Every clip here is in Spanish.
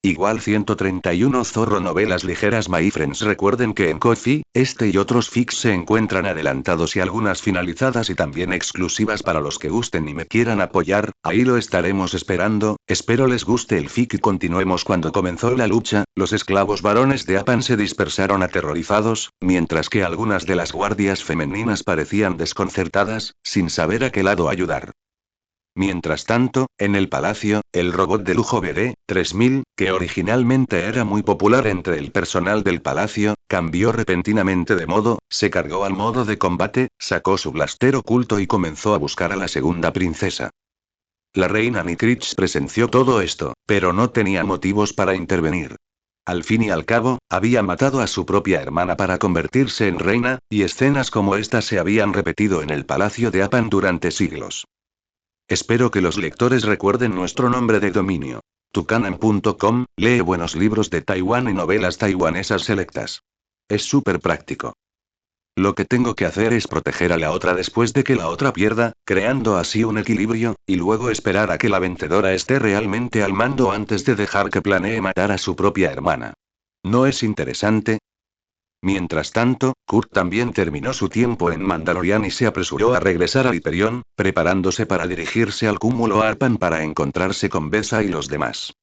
Igual 131 Zorro Novelas ligeras. My friends, recuerden que en Ko-fi, este y otros fics se encuentran adelantados y algunas finalizadas y también exclusivas para los que gusten y me quieran apoyar, ahí lo estaremos esperando. Espero les guste el fic y continuemos. Cuando comenzó la lucha, los esclavos varones de Apan se dispersaron aterrorizados, mientras que algunas de las guardias femeninas parecían desconcertadas, sin saber a qué lado ayudar. Mientras tanto, en el palacio, el robot de lujo BD-3000, que originalmente era muy popular entre el personal del palacio, cambió repentinamente de modo, se cargó al modo de combate, sacó su blaster oculto y comenzó a buscar a la segunda princesa. La reina Nikrich presenció todo esto, pero no tenía motivos para intervenir. Al fin y al cabo, había matado a su propia hermana para convertirse en reina, y escenas como esta se habían repetido en el palacio de Apan durante siglos. Espero que los lectores recuerden nuestro nombre de dominio. Tucanan.com, lee buenos libros de Taiwán y novelas taiwanesas selectas. Es súper práctico. Lo que tengo que hacer es proteger a la otra después de que la otra pierda, creando así un equilibrio, y luego esperar a que la vencedora esté realmente al mando antes de dejar que planee matar a su propia hermana. ¿No es interesante? Mientras tanto, Kurt también terminó su tiempo en Mandalorian y se apresuró a regresar a Hyperion, preparándose para dirigirse al cúmulo Arpan para encontrarse con Besa y los demás.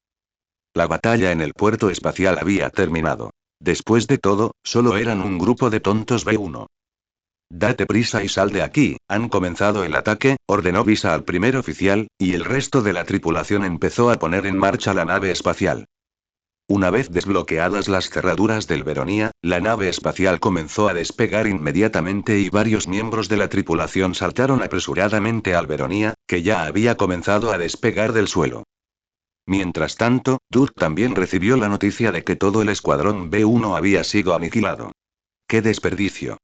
La batalla en el puerto espacial había terminado. Después de todo, solo eran un grupo de tontos B1. Date prisa y sal de aquí, han comenzado el ataque, ordenó Visa al primer oficial, y el resto de la tripulación empezó a poner en marcha la nave espacial. Una vez desbloqueadas las cerraduras del Veronia, la nave espacial comenzó a despegar inmediatamente y varios miembros de la tripulación saltaron apresuradamente al Veronia, que ya había comenzado a despegar del suelo. Mientras tanto, Dirk también recibió la noticia de que todo el escuadrón B1 había sido aniquilado. ¡Qué desperdicio!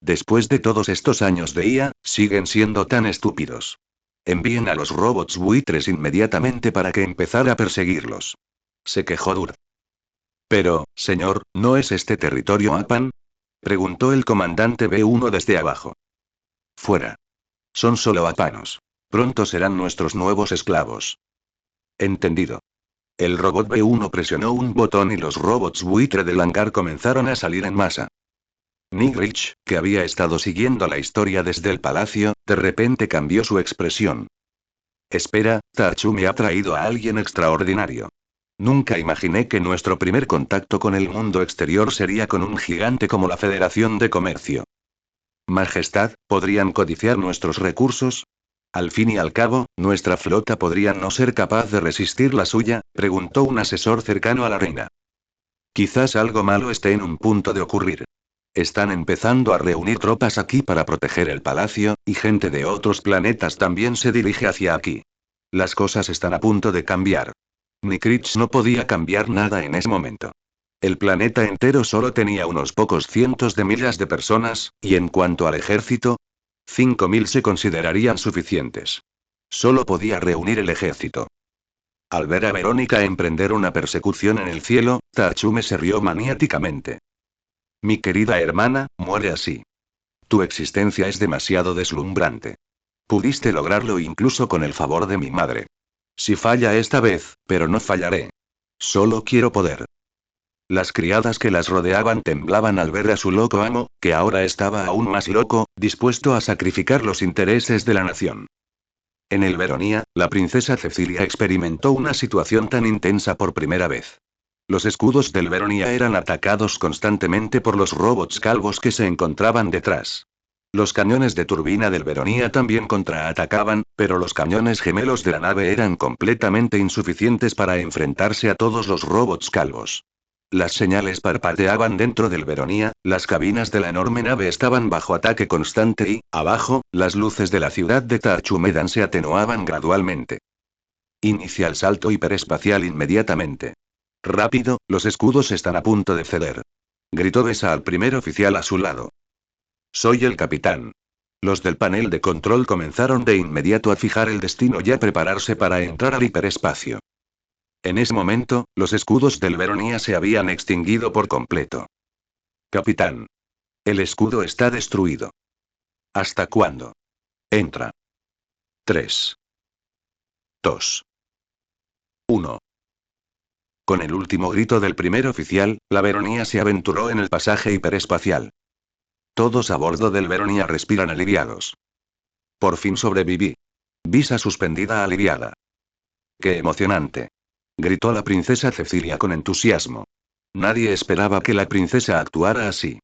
Después de todos estos años de IA, siguen siendo tan estúpidos. Envíen a los robots buitres inmediatamente para que empezara a perseguirlos. Se quejó Dirk. Pero, señor, ¿no es este territorio Apan? Preguntó el comandante B1 desde abajo. Fuera. Son solo apanos. Pronto serán nuestros nuevos esclavos. Entendido. El robot B1 presionó un botón y los robots buitre del hangar comenzaron a salir en masa. Nigrich, que había estado siguiendo la historia desde el palacio, de repente cambió su expresión. Espera, Tachu me ha traído a alguien extraordinario. Nunca imaginé que nuestro primer contacto con el mundo exterior sería con un gigante como la Federación de Comercio. Majestad, ¿podrían codiciar nuestros recursos? Al fin y al cabo, ¿nuestra flota podría no ser capaz de resistir la suya? Preguntó un asesor cercano a la reina. Quizás algo malo esté en un punto de ocurrir. Están empezando a reunir tropas aquí para proteger el palacio, y gente de otros planetas también se dirige hacia aquí. Las cosas están a punto de cambiar. Nikrich no podía cambiar nada en ese momento. El planeta entero solo tenía unos pocos cientos de miles de personas, y en cuanto al ejército, 5.000 se considerarían suficientes. Solo podía reunir el ejército. Al ver a Verónica emprender una persecución en el cielo, Tachume se rió maniáticamente. Mi querida hermana, muere así. Tu existencia es demasiado deslumbrante. Pudiste lograrlo incluso con el favor de mi madre. Si falla esta vez, pero no fallaré. Solo quiero poder. Las criadas que las rodeaban temblaban al ver a su loco amo, que ahora estaba aún más loco, dispuesto a sacrificar los intereses de la nación. En el Veronia, la princesa Cecilia experimentó una situación tan intensa por primera vez. Los escudos del Veronia eran atacados constantemente por los robots calvos que se encontraban detrás. Los cañones de turbina del Veronia también contraatacaban, pero los cañones gemelos de la nave eran completamente insuficientes para enfrentarse a todos los robots calvos. Las señales parpadeaban dentro del Veronia, las cabinas de la enorme nave estaban bajo ataque constante y, abajo, las luces de la ciudad de Tachumedan se atenuaban gradualmente. Inicia el salto hiperespacial inmediatamente. Rápido, los escudos están a punto de ceder. Gritó Besa al primer oficial a su lado. Soy el capitán. Los del panel de control comenzaron de inmediato a fijar el destino y a prepararse para entrar al hiperespacio. En ese momento, los escudos del Veronia se habían extinguido por completo. Capitán. El escudo está destruido. ¿Hasta cuándo? Entra. 3, 2, 1. Con el último grito del primer oficial, la Veronia se aventuró en el pasaje hiperespacial. Todos a bordo del Veronia respiran aliviados. Por fin sobreviví. Visa suspendida aliviada. ¡Qué emocionante! Gritó la princesa Cecilia con entusiasmo. Nadie esperaba que la princesa actuara así.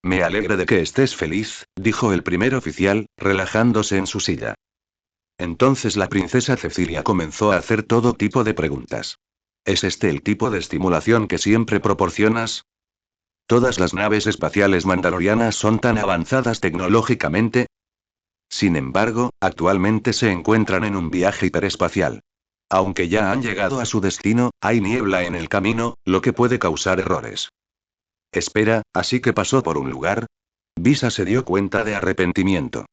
Me alegra de que estés feliz, dijo el primer oficial, relajándose en su silla. Entonces la princesa Cecilia comenzó a hacer todo tipo de preguntas. ¿Es este el tipo de estimulación que siempre proporcionas? ¿Todas las naves espaciales mandalorianas son tan avanzadas tecnológicamente? Sin embargo, actualmente se encuentran en un viaje hiperespacial. Aunque ya han llegado a su destino, hay niebla en el camino, lo que puede causar errores. Espera, ¿así que pasó por un lugar? Visa se dio cuenta de arrepentimiento.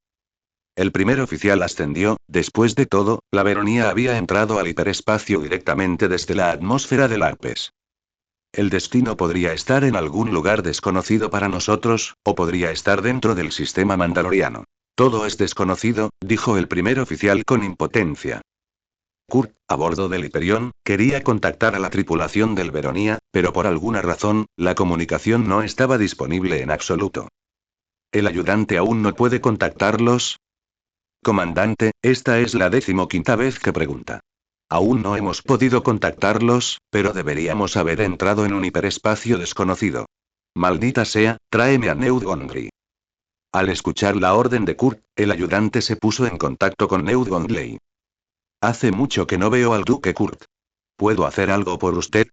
El primer oficial ascendió. Después de todo, la Veronia había entrado al hiperespacio directamente desde la atmósfera del Alpes. El destino podría estar en algún lugar desconocido para nosotros, o podría estar dentro del sistema mandaloriano. Todo es desconocido, dijo el primer oficial con impotencia. Kurt, a bordo del Hyperion, quería contactar a la tripulación del Veronia, pero por alguna razón, la comunicación no estaba disponible en absoluto. ¿El ayudante aún no puede contactarlos? Comandante, esta es la 15ª vez que pregunta. Aún no hemos podido contactarlos, pero deberíamos haber entrado en un hiperespacio desconocido. Maldita sea, tráeme a Newt Gongley. Al escuchar la orden de Kurt, el ayudante se puso en contacto con Newt Gongley. Hace mucho que no veo al duque Kurt. ¿Puedo hacer algo por usted?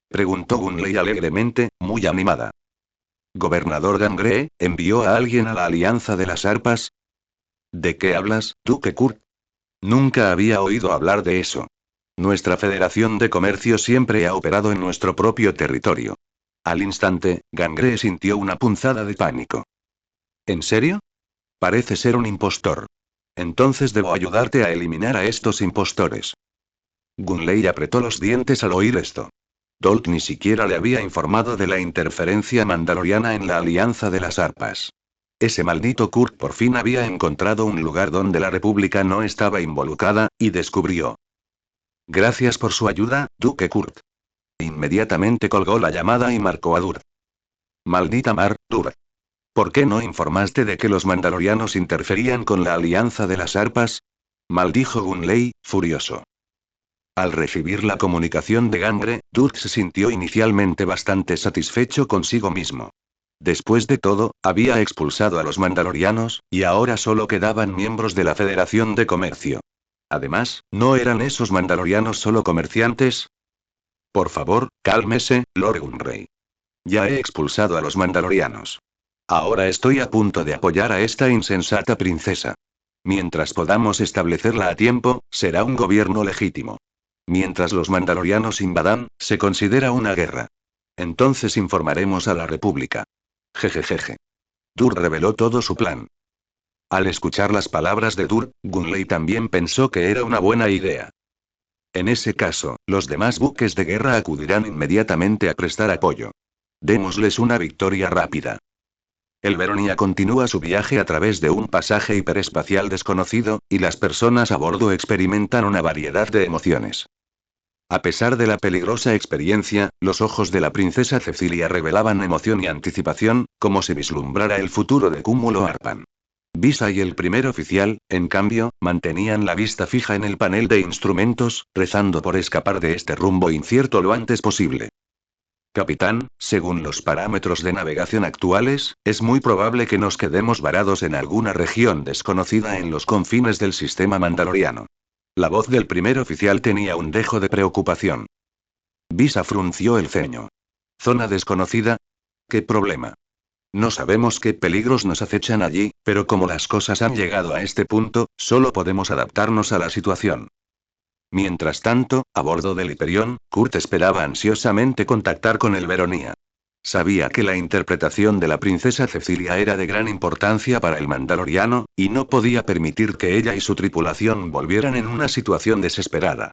Preguntó Gunley alegremente, muy animada. ¿Gobernador Gangree envió a alguien a la Alianza de las Arpas? ¿De qué hablas, duque Kurt? Nunca había oído hablar de eso. Nuestra Federación de Comercio siempre ha operado en nuestro propio territorio. Al instante, Gangree sintió una punzada de pánico. ¿En serio? Parece ser un impostor. Entonces debo ayudarte a eliminar a estos impostores. Gunley apretó los dientes al oír esto. Dolt ni siquiera le había informado de la interferencia mandaloriana en la Alianza de las Arpas. Ese maldito Kurt por fin había encontrado un lugar donde la República no estaba involucrada, y descubrió. Gracias por su ayuda, duque Kurt. Inmediatamente colgó la llamada y marcó a Dur. Maldita Mar, Dur. ¿Por qué no informaste de que los mandalorianos interferían con la Alianza de las Arpas? Maldijo Gunley, furioso. Al recibir la comunicación de Gangree, Dur se sintió inicialmente bastante satisfecho consigo mismo. Después de todo, había expulsado a los mandalorianos, y ahora solo quedaban miembros de la Federación de Comercio. Además, ¿no eran esos mandalorianos solo comerciantes? Por favor, cálmese, Lord Gunray. Ya he expulsado a los mandalorianos. Ahora estoy a punto de apoyar a esta insensata princesa. Mientras podamos establecerla a tiempo, será un gobierno legítimo. Mientras los mandalorianos invadan, se considera una guerra. Entonces informaremos a la República. Jejejeje. Dur reveló todo su plan. Al escuchar las palabras de Dur, Gunley también pensó que era una buena idea. En ese caso, los demás buques de guerra acudirán inmediatamente a prestar apoyo. Démosles una victoria rápida. El Veronia continúa su viaje a través de un pasaje hiperespacial desconocido, y las personas a bordo experimentan una variedad de emociones. A pesar de la peligrosa experiencia, los ojos de la princesa Cecilia revelaban emoción y anticipación, como si vislumbrara el futuro de Cúmulo Arpan. Visa y el primer oficial, en cambio, mantenían la vista fija en el panel de instrumentos, rezando por escapar de este rumbo incierto lo antes posible. Capitán, según los parámetros de navegación actuales, es muy probable que nos quedemos varados en alguna región desconocida en los confines del sistema mandaloriano. La voz del primer oficial tenía un dejo de preocupación. Visa frunció el ceño. ¿Zona desconocida? ¿Qué problema? No sabemos qué peligros nos acechan allí, pero como las cosas han llegado a este punto, solo podemos adaptarnos a la situación. Mientras tanto, a bordo del Hyperion, Kurt esperaba ansiosamente contactar con el Veronia. Sabía que la interpretación de la princesa Cecilia era de gran importancia para el mandaloriano, y no podía permitir que ella y su tripulación volvieran en una situación desesperada.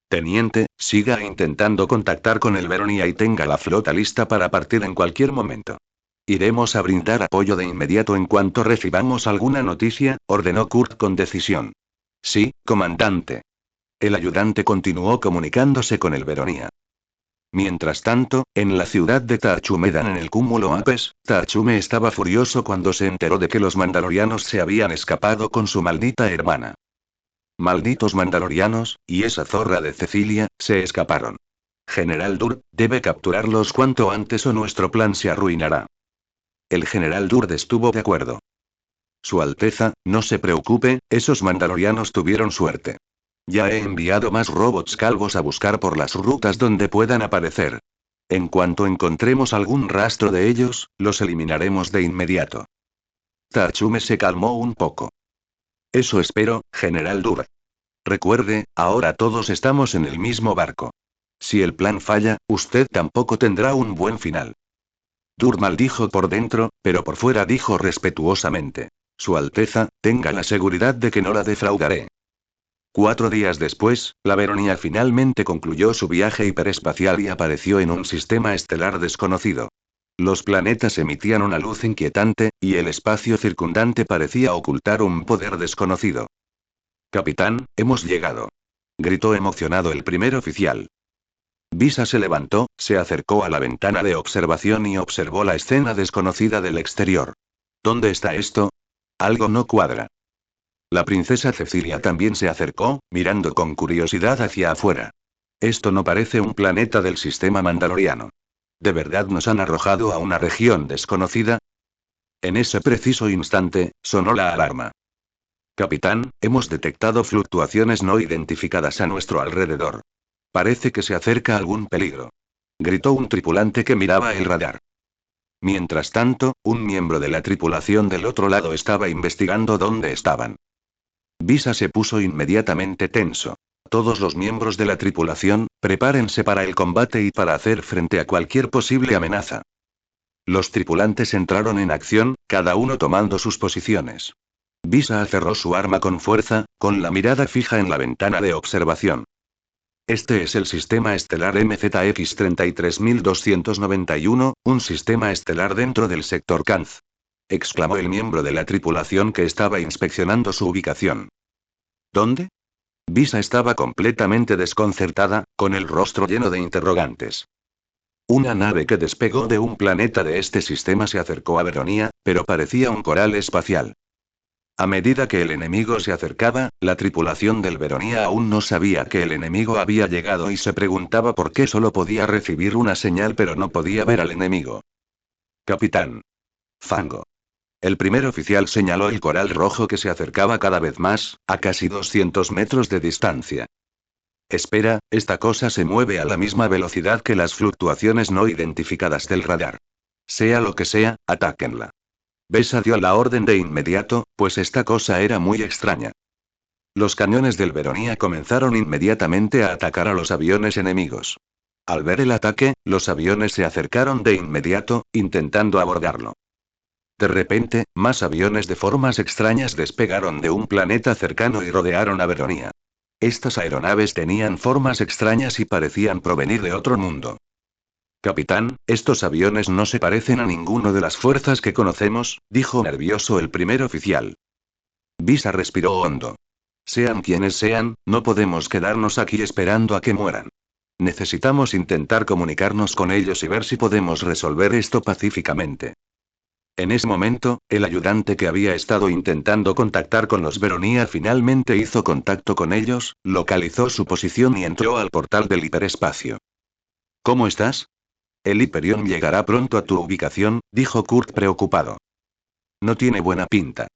Teniente, siga intentando contactar con el Veronia y tenga la flota lista para partir en cualquier momento. Iremos a brindar apoyo de inmediato en cuanto recibamos alguna noticia, ordenó Kurt con decisión. Sí, comandante. El ayudante continuó comunicándose con el Veronia. Mientras tanto, en la ciudad de Taachumedan en el cúmulo Apes, Taachume estaba furioso cuando se enteró de que los mandalorianos se habían escapado con su maldita hermana. Malditos mandalorianos, y esa zorra de Cecilia, se escaparon. General Dur, debe capturarlos cuanto antes o nuestro plan se arruinará. El general Durd estuvo de acuerdo. Su Alteza, no se preocupe, esos mandalorianos tuvieron suerte. Ya he enviado más robots calvos a buscar por las rutas donde puedan aparecer. En cuanto encontremos algún rastro de ellos, los eliminaremos de inmediato. Taachume se calmó un poco. Eso espero, General Durd. Recuerde, ahora todos estamos en el mismo barco. Si el plan falla, usted tampoco tendrá un buen final. Durd maldijo por dentro, pero por fuera dijo respetuosamente. Su Alteza, tenga la seguridad de que no la defraudaré. 4 días después, la Veronia finalmente concluyó su viaje hiperespacial y apareció en un sistema estelar desconocido. Los planetas emitían una luz inquietante, y el espacio circundante parecía ocultar un poder desconocido. Capitán, hemos llegado. Gritó emocionado el primer oficial. Visa se levantó, se acercó a la ventana de observación y observó la escena desconocida del exterior. ¿Dónde está esto? Algo no cuadra. La princesa Cecilia también se acercó, mirando con curiosidad hacia afuera. Esto no parece un planeta del sistema mandaloriano. ¿De verdad nos han arrojado a una región desconocida? En ese preciso instante, sonó la alarma. Capitán, hemos detectado fluctuaciones no identificadas a nuestro alrededor. Parece que se acerca algún peligro. Gritó un tripulante que miraba el radar. Mientras tanto, un miembro de la tripulación del otro lado estaba investigando dónde estaban. Visa se puso inmediatamente tenso. Todos los miembros de la tripulación, prepárense para el combate y para hacer frente a cualquier posible amenaza. Los tripulantes entraron en acción, cada uno tomando sus posiciones. Visa aferró su arma con fuerza, con la mirada fija en la ventana de observación. Este es el sistema estelar MZX-33291, un sistema estelar dentro del sector Kanz. Exclamó el miembro de la tripulación que estaba inspeccionando su ubicación. ¿Dónde? Visa estaba completamente desconcertada, con el rostro lleno de interrogantes. Una nave que despegó de un planeta de este sistema se acercó a Veronia, pero parecía un coral espacial. A medida que el enemigo se acercaba, la tripulación del Veronia aún no sabía que el enemigo había llegado y se preguntaba por qué solo podía recibir una señal pero no podía ver al enemigo. Capitán. Fango. El primer oficial señaló el coral rojo que se acercaba cada vez más, a casi 200 metros de distancia. Espera, esta cosa se mueve a la misma velocidad que las fluctuaciones no identificadas del radar. Sea lo que sea, atáquenla. Besa dio la orden de inmediato, pues esta cosa era muy extraña. Los cañones del Veronia comenzaron inmediatamente a atacar a los aviones enemigos. Al ver el ataque, los aviones se acercaron de inmediato, intentando abordarlo. De repente, más aviones de formas extrañas despegaron de un planeta cercano y rodearon a Veronia. Estas aeronaves tenían formas extrañas y parecían provenir de otro mundo. Capitán, estos aviones no se parecen a ninguno de las fuerzas que conocemos, dijo nervioso el primer oficial. Visa respiró hondo. Sean quienes sean, no podemos quedarnos aquí esperando a que mueran. Necesitamos intentar comunicarnos con ellos y ver si podemos resolver esto pacíficamente. En ese momento, el ayudante que había estado intentando contactar con los Veronia finalmente hizo contacto con ellos, localizó su posición y entró al portal del hiperespacio. ¿Cómo estás? El Hyperion llegará pronto a tu ubicación, dijo Kurt preocupado. No tiene buena pinta.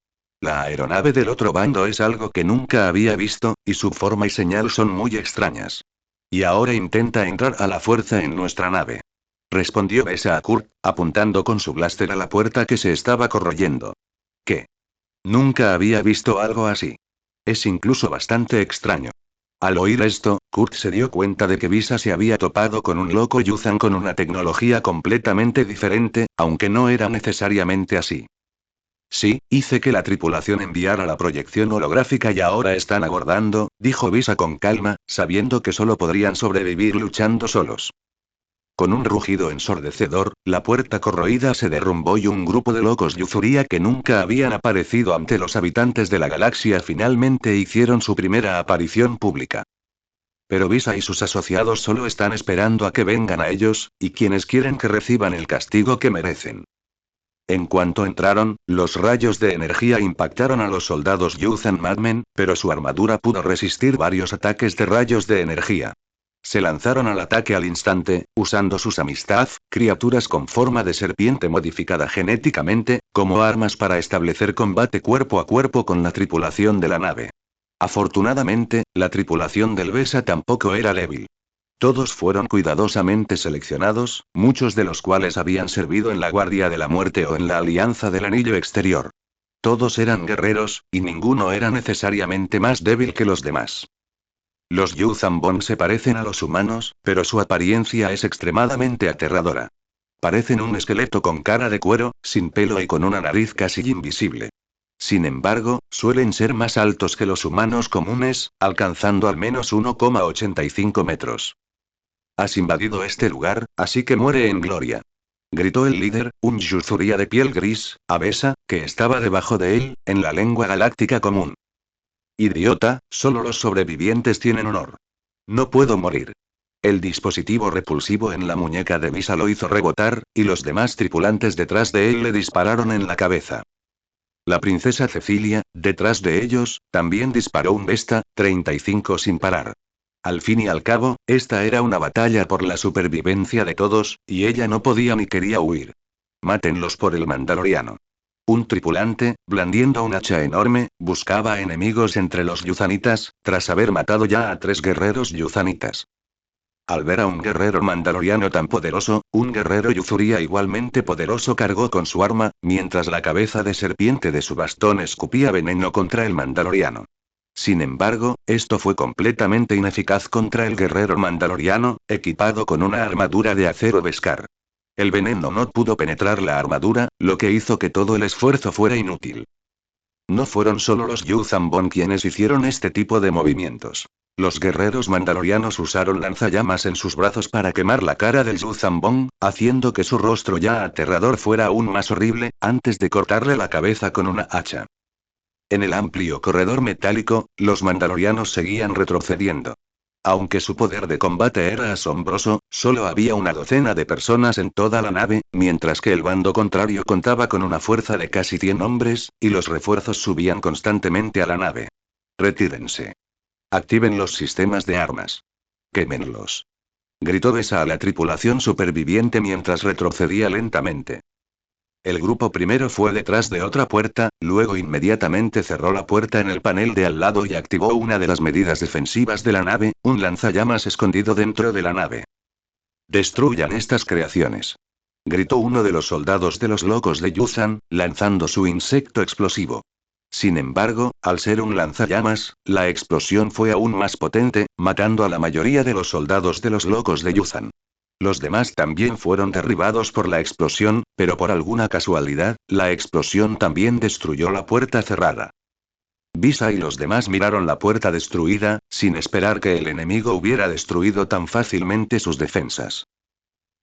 La aeronave del otro bando es algo que nunca había visto, y su forma y señal son muy extrañas. Y ahora intenta entrar a la fuerza en nuestra nave. Respondió Besa a Kurt, apuntando con su blaster a la puerta que se estaba corroyendo. ¿Qué? Nunca había visto algo así. Es incluso bastante extraño. Al oír esto, Kurt se dio cuenta de que Visa se había topado con un loco Yuzan con una tecnología completamente diferente, aunque no era necesariamente así. Sí, hice que la tripulación enviara la proyección holográfica y ahora están abordando, dijo Visa con calma, sabiendo que solo podrían sobrevivir luchando solos. Con un rugido ensordecedor, la puerta corroída se derrumbó y un grupo de locos Yuzuria que nunca habían aparecido ante los habitantes de la galaxia finalmente hicieron su primera aparición pública. Pero Visa y sus asociados solo están esperando a que vengan a ellos, y quienes quieren que reciban el castigo que merecen. En cuanto entraron, los rayos de energía impactaron a los soldados Yuzhan Madmen, pero su armadura pudo resistir varios ataques de rayos de energía. Se lanzaron al ataque al instante, usando sus amistad, criaturas con forma de serpiente modificada genéticamente, como armas para establecer combate cuerpo a cuerpo con la tripulación de la nave. Afortunadamente, la tripulación del Besa tampoco era débil. Todos fueron cuidadosamente seleccionados, muchos de los cuales habían servido en la Guardia de la Muerte o en la Alianza del Anillo Exterior. Todos eran guerreros, y ninguno era necesariamente más débil que los demás. Los Yuzambon se parecen a los humanos, pero su apariencia es extremadamente aterradora. Parecen un esqueleto con cara de cuero, sin pelo y con una nariz casi invisible. Sin embargo, suelen ser más altos que los humanos comunes, alcanzando al menos 1,85 metros. Has invadido este lugar, así que muere en gloria. Gritó el líder, un Yuzuria de piel gris, Abesa, que estaba debajo de él, en la lengua galáctica común. Idiota, solo los sobrevivientes tienen honor. No puedo morir. El dispositivo repulsivo en la muñeca de Visa lo hizo rebotar, y los demás tripulantes detrás de él le dispararon en la cabeza. La princesa Cecilia, detrás de ellos, también disparó un Vesta, 35 sin parar. Al fin y al cabo, esta era una batalla por la supervivencia de todos, y ella no podía ni quería huir. Mátenlos por el Mandaloriano. Un tripulante, blandiendo un hacha enorme, buscaba enemigos entre los yuzanitas, tras haber matado ya a 3 guerreros yuzanitas. Al ver a un guerrero mandaloriano tan poderoso, un guerrero yuzuria igualmente poderoso cargó con su arma, mientras la cabeza de serpiente de su bastón escupía veneno contra el mandaloriano. Sin embargo, esto fue completamente ineficaz contra el guerrero mandaloriano, equipado con una armadura de acero Beskar. El veneno no pudo penetrar la armadura, lo que hizo que todo el esfuerzo fuera inútil. No fueron solo los Yuzambon quienes hicieron este tipo de movimientos. Los guerreros mandalorianos usaron lanzallamas en sus brazos para quemar la cara del Yuzambon, haciendo que su rostro ya aterrador fuera aún más horrible, antes de cortarle la cabeza con una hacha. En el amplio corredor metálico, los mandalorianos seguían retrocediendo. Aunque su poder de combate era asombroso, solo había una docena de personas en toda la nave, mientras que el bando contrario contaba con una fuerza de casi 100 hombres, y los refuerzos subían constantemente a la nave. Retírense. Activen los sistemas de armas. Quémenlos. Gritó Besa a la tripulación superviviente mientras retrocedía lentamente. El grupo primero fue detrás de otra puerta, luego inmediatamente cerró la puerta en el panel de al lado y activó una de las medidas defensivas de la nave, un lanzallamas escondido dentro de la nave. Destruyan estas creaciones. Gritó uno de los soldados de los locos de Yuzhan, lanzando su insecto explosivo. Sin embargo, al ser un lanzallamas, la explosión fue aún más potente, matando a la mayoría de los soldados de los locos de Yuzhan. Los demás también fueron derribados por la explosión, pero por alguna casualidad, la explosión también destruyó la puerta cerrada. Visa y los demás miraron la puerta destruida, sin esperar que el enemigo hubiera destruido tan fácilmente sus defensas.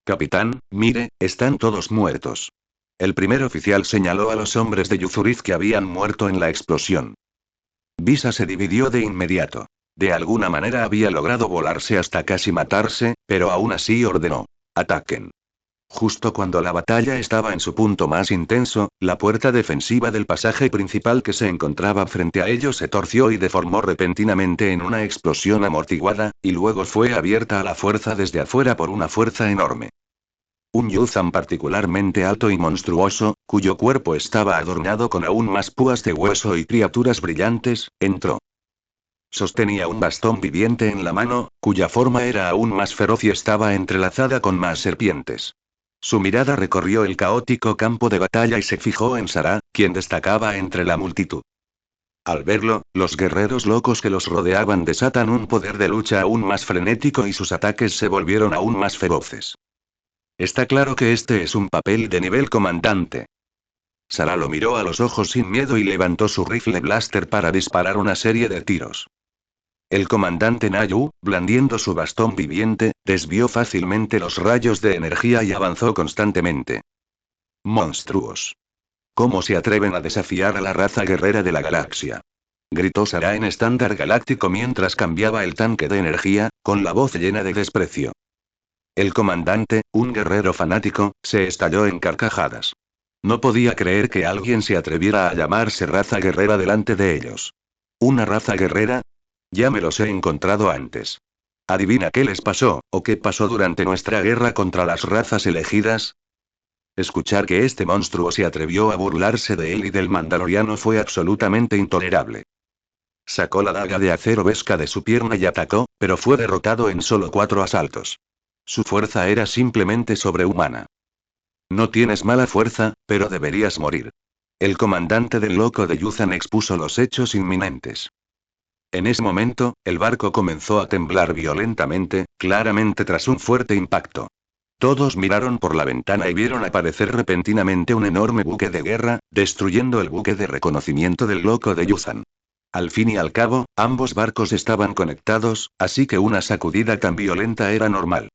Capitán, mire, están todos muertos. El primer oficial señaló a los hombres de Yuzuriz que habían muerto en la explosión. Visa se dividió de inmediato. De alguna manera había logrado volarse hasta casi matarse, pero aún así ordenó: ataquen. Justo cuando la batalla estaba en su punto más intenso, la puerta defensiva del pasaje principal que se encontraba frente a ellos se torció y deformó repentinamente en una explosión amortiguada, y luego fue abierta a la fuerza desde afuera por una fuerza enorme. Un Yuzhan particularmente alto y monstruoso, cuyo cuerpo estaba adornado con aún más púas de hueso y criaturas brillantes, entró. Sostenía un bastón viviente en la mano, cuya forma era aún más feroz y estaba entrelazada con más serpientes. Su mirada recorrió el caótico campo de batalla y se fijó en Sarah, quien destacaba entre la multitud. Al verlo, los guerreros locos que los rodeaban desatan un poder de lucha aún más frenético y sus ataques se volvieron aún más feroces. Está claro que este es un papel de nivel comandante. Sarah lo miró a los ojos sin miedo y levantó su rifle blaster para disparar una serie de tiros. El comandante Nayu, blandiendo su bastón viviente, desvió fácilmente los rayos de energía y avanzó constantemente. Monstruos. ¿Cómo se atreven a desafiar a la raza guerrera de la galaxia? Gritó Sarah en estándar galáctico mientras cambiaba el tanque de energía, con la voz llena de desprecio. El comandante, un guerrero fanático, se estalló en carcajadas. No podía creer que alguien se atreviera a llamarse raza guerrera delante de ellos. ¿Una raza guerrera? Ya me los he encontrado antes. ¿Adivina qué les pasó, o qué pasó durante nuestra guerra contra las razas elegidas? Escuchar que este monstruo se atrevió a burlarse de él y del mandaloriano fue absolutamente intolerable. Sacó la daga de acero Beskha de su pierna y atacó, pero fue derrotado en solo 4 asaltos. Su fuerza era simplemente sobrehumana. No tienes mala fuerza, pero deberías morir. El comandante del loco de Yuzan expuso los hechos inminentes. En ese momento, el barco comenzó a temblar violentamente, claramente tras un fuerte impacto. Todos miraron por la ventana y vieron aparecer repentinamente un enorme buque de guerra, destruyendo el buque de reconocimiento del loco de Yuzan. Al fin y al cabo, ambos barcos estaban conectados, así que una sacudida tan violenta era normal.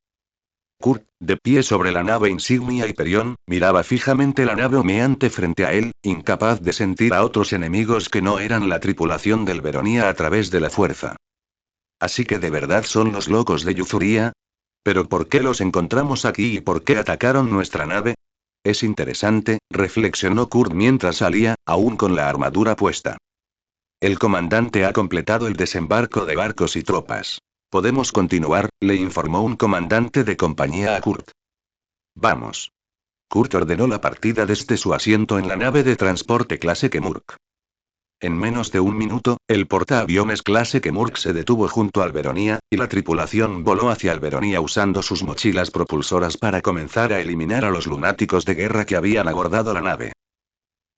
Kurt, de pie sobre la nave insignia Hyperion, miraba fijamente la nave humeante frente a él, incapaz de sentir a otros enemigos que no eran la tripulación del Veronia a través de la fuerza. ¿Así que de verdad son los locos de Yuzuria? ¿Pero por qué los encontramos aquí y por qué atacaron nuestra nave? Es interesante, reflexionó Kurt mientras salía, aún con la armadura puesta. El comandante ha completado el desembarco de barcos y tropas. Podemos continuar, le informó un comandante de compañía a Kurt. Vamos. Kurt ordenó la partida desde su asiento en la nave de transporte clase Kemurk. En menos de un minuto, el portaaviones clase Kemurk se detuvo junto al Veronia, y la tripulación voló hacia el Veronia usando sus mochilas propulsoras para comenzar a eliminar a los lunáticos de guerra que habían abordado la nave.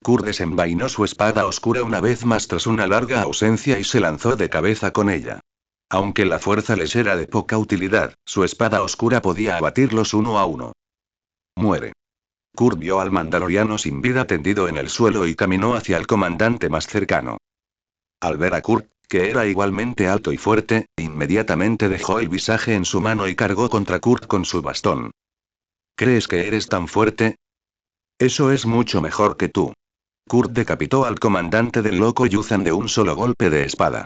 Kurt desenvainó su espada oscura una vez más tras una larga ausencia y se lanzó de cabeza con ella. Aunque la fuerza les era de poca utilidad, su espada oscura podía abatirlos uno a uno. Muere. Kurt vio al mandaloriano sin vida tendido en el suelo y caminó hacia el comandante más cercano. Al ver a Kurt, que era igualmente alto y fuerte, inmediatamente dejó el visaje en su mano y cargó contra Kurt con su bastón. ¿Crees que eres tan fuerte? Eso es mucho mejor que tú. Kurt decapitó al comandante del loco Yuzan de un solo golpe de espada.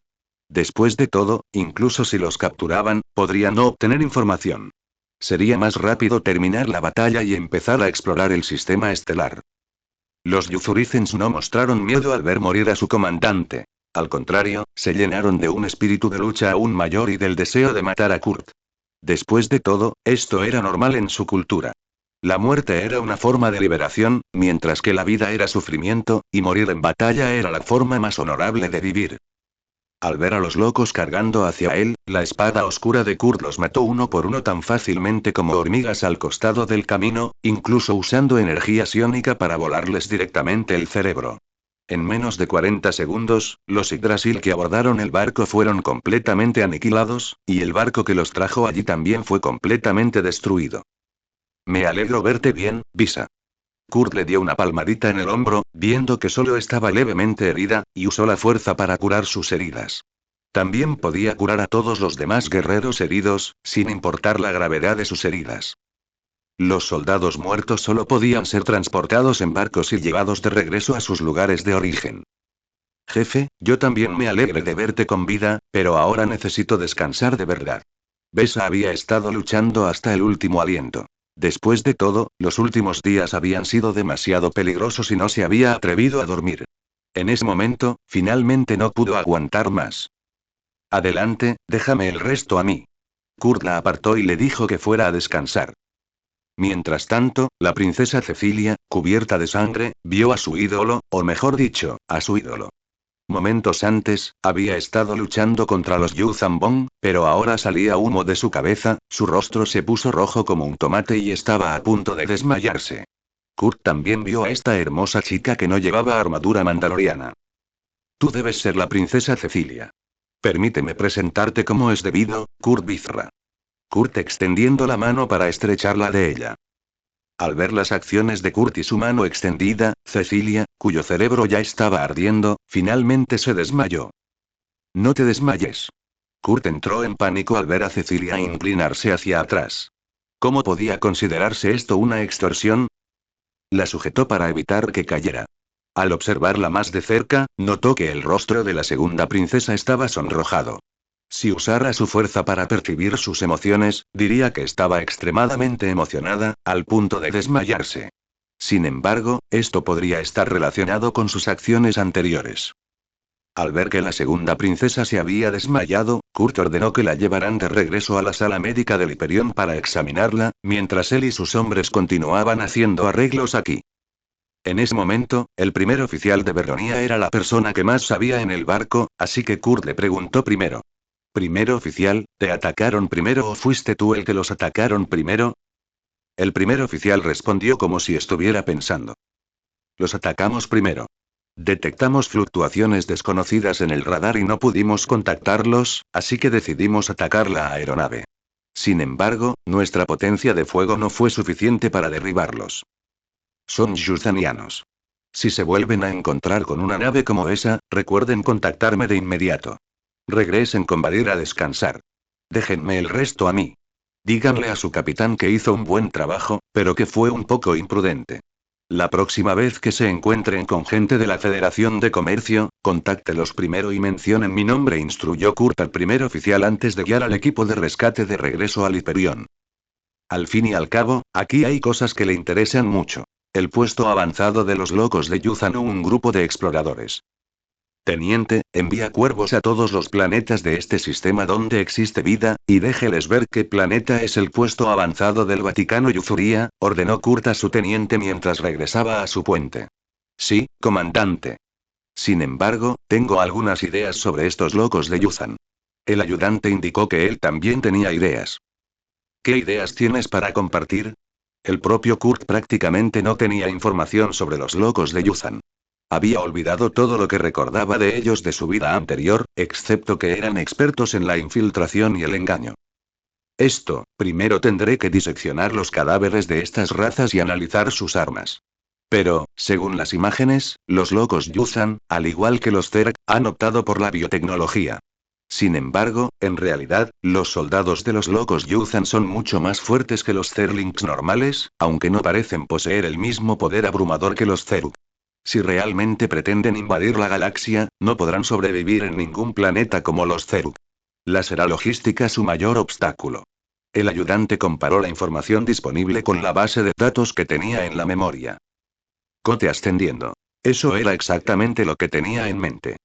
Después de todo, incluso si los capturaban, podrían no obtener información. Sería más rápido terminar la batalla y empezar a explorar el sistema estelar. Los Yuzuricens no mostraron miedo al ver morir a su comandante. Al contrario, se llenaron de un espíritu de lucha aún mayor y del deseo de matar a Kurt. Después de todo, esto era normal en su cultura. La muerte era una forma de liberación, mientras que la vida era sufrimiento, y morir en batalla era la forma más honorable de vivir. Al ver a los locos cargando hacia él, la espada oscura de Kurt los mató uno por uno tan fácilmente como hormigas al costado del camino, incluso usando energía psiónica para volarles directamente el cerebro. En menos de 40 segundos, los Yggdrasil que abordaron el barco fueron completamente aniquilados, y el barco que los trajo allí también fue completamente destruido. Me alegro verte bien, Visa. Kurt le dio una palmadita en el hombro, viendo que solo estaba levemente herida, y usó la fuerza para curar sus heridas. También podía curar a todos los demás guerreros heridos, sin importar la gravedad de sus heridas. Los soldados muertos solo podían ser transportados en barcos y llevados de regreso a sus lugares de origen. Jefe, yo también me alegre de verte con vida, pero ahora necesito descansar de verdad. Besa había estado luchando hasta el último aliento. Después de todo, los últimos días habían sido demasiado peligrosos y no se había atrevido a dormir. En ese momento, finalmente no pudo aguantar más. Adelante, déjame el resto a mí. Kurt la apartó y le dijo que fuera a descansar. Mientras tanto, la princesa Cecilia, cubierta de sangre, vio a su ídolo, o mejor dicho, a su ídolo. Momentos antes, había estado luchando contra los Yu Zambong, pero ahora salía humo de su cabeza, su rostro se puso rojo como un tomate y estaba a punto de desmayarse. Kurt también vio a esta hermosa chica que no llevaba armadura mandaloriana. Tú debes ser la princesa Cecilia. Permíteme presentarte como es debido, Kurt Vizra. Kurt extendiendo la mano para estrecharla de ella. Al ver las acciones de Kurt y su mano extendida, Cecilia, cuyo cerebro ya estaba ardiendo, finalmente se desmayó. No te desmayes. Kurt entró en pánico al ver a Cecilia inclinarse hacia atrás. ¿Cómo podía considerarse esto una extorsión? La sujetó para evitar que cayera. Al observarla más de cerca, notó que el rostro de la segunda princesa estaba sonrojado. Si usara su fuerza para percibir sus emociones, diría que estaba extremadamente emocionada, al punto de desmayarse. Sin embargo, esto podría estar relacionado con sus acciones anteriores. Al ver que la segunda princesa se había desmayado, Kurt ordenó que la llevaran de regreso a la sala médica del Hyperion para examinarla, mientras él y sus hombres continuaban haciendo arreglos aquí. En ese momento, el primer oficial de Berronia era la persona que más sabía en el barco, así que Kurt le preguntó primero. «Primer oficial, ¿te atacaron primero o fuiste tú el que los atacaron primero?» El primer oficial respondió como si estuviera pensando. «Los atacamos primero. Detectamos fluctuaciones desconocidas en el radar y no pudimos contactarlos, así que decidimos atacar la aeronave. Sin embargo, nuestra potencia de fuego no fue suficiente para derribarlos. Son yuzanianos. Si se vuelven a encontrar con una nave como esa, recuerden contactarme de inmediato. Regresen con Badir a descansar. Déjenme el resto a mí. Díganle a su capitán que hizo un buen trabajo, pero que fue un poco imprudente. La próxima vez que se encuentren con gente de la Federación de Comercio, contáctelos primero y mencionen mi nombre», instruyó Kurt al primer oficial antes de guiar al equipo de rescate de regreso al Hyperion. Al fin y al cabo, aquí hay cosas que le interesan mucho. El puesto avanzado de los locos de Yuzan o un grupo de exploradores. Teniente, envía cuervos a todos los planetas de este sistema donde existe vida, y déjeles ver qué planeta es el puesto avanzado del Vaticano Yuzuría, ordenó Kurt a su teniente mientras regresaba a su puente. Sí, comandante. Sin embargo, tengo algunas ideas sobre estos locos de Yuzan. El ayudante indicó que él también tenía ideas. ¿Qué ideas tienes para compartir? El propio Kurt prácticamente no tenía información sobre los locos de Yuzan. Había olvidado todo lo que recordaba de ellos de su vida anterior, excepto que eran expertos en la infiltración y el engaño. Primero tendré que diseccionar los cadáveres de estas razas y analizar sus armas. Pero, según las imágenes, los locos Yuzan, al igual que los Zerg, han optado por la biotecnología. Sin embargo, en realidad, los soldados de los locos Yuzan son mucho más fuertes que los Zerglings normales, aunque no parecen poseer el mismo poder abrumador que los Zerg. Si realmente pretenden invadir la galaxia, no podrán sobrevivir en ningún planeta como los Zerg. Será logística su mayor obstáculo. El ayudante comparó la información disponible con la base de datos que tenía en la memoria. Cote ascendiendo. Eso era exactamente lo que tenía en mente.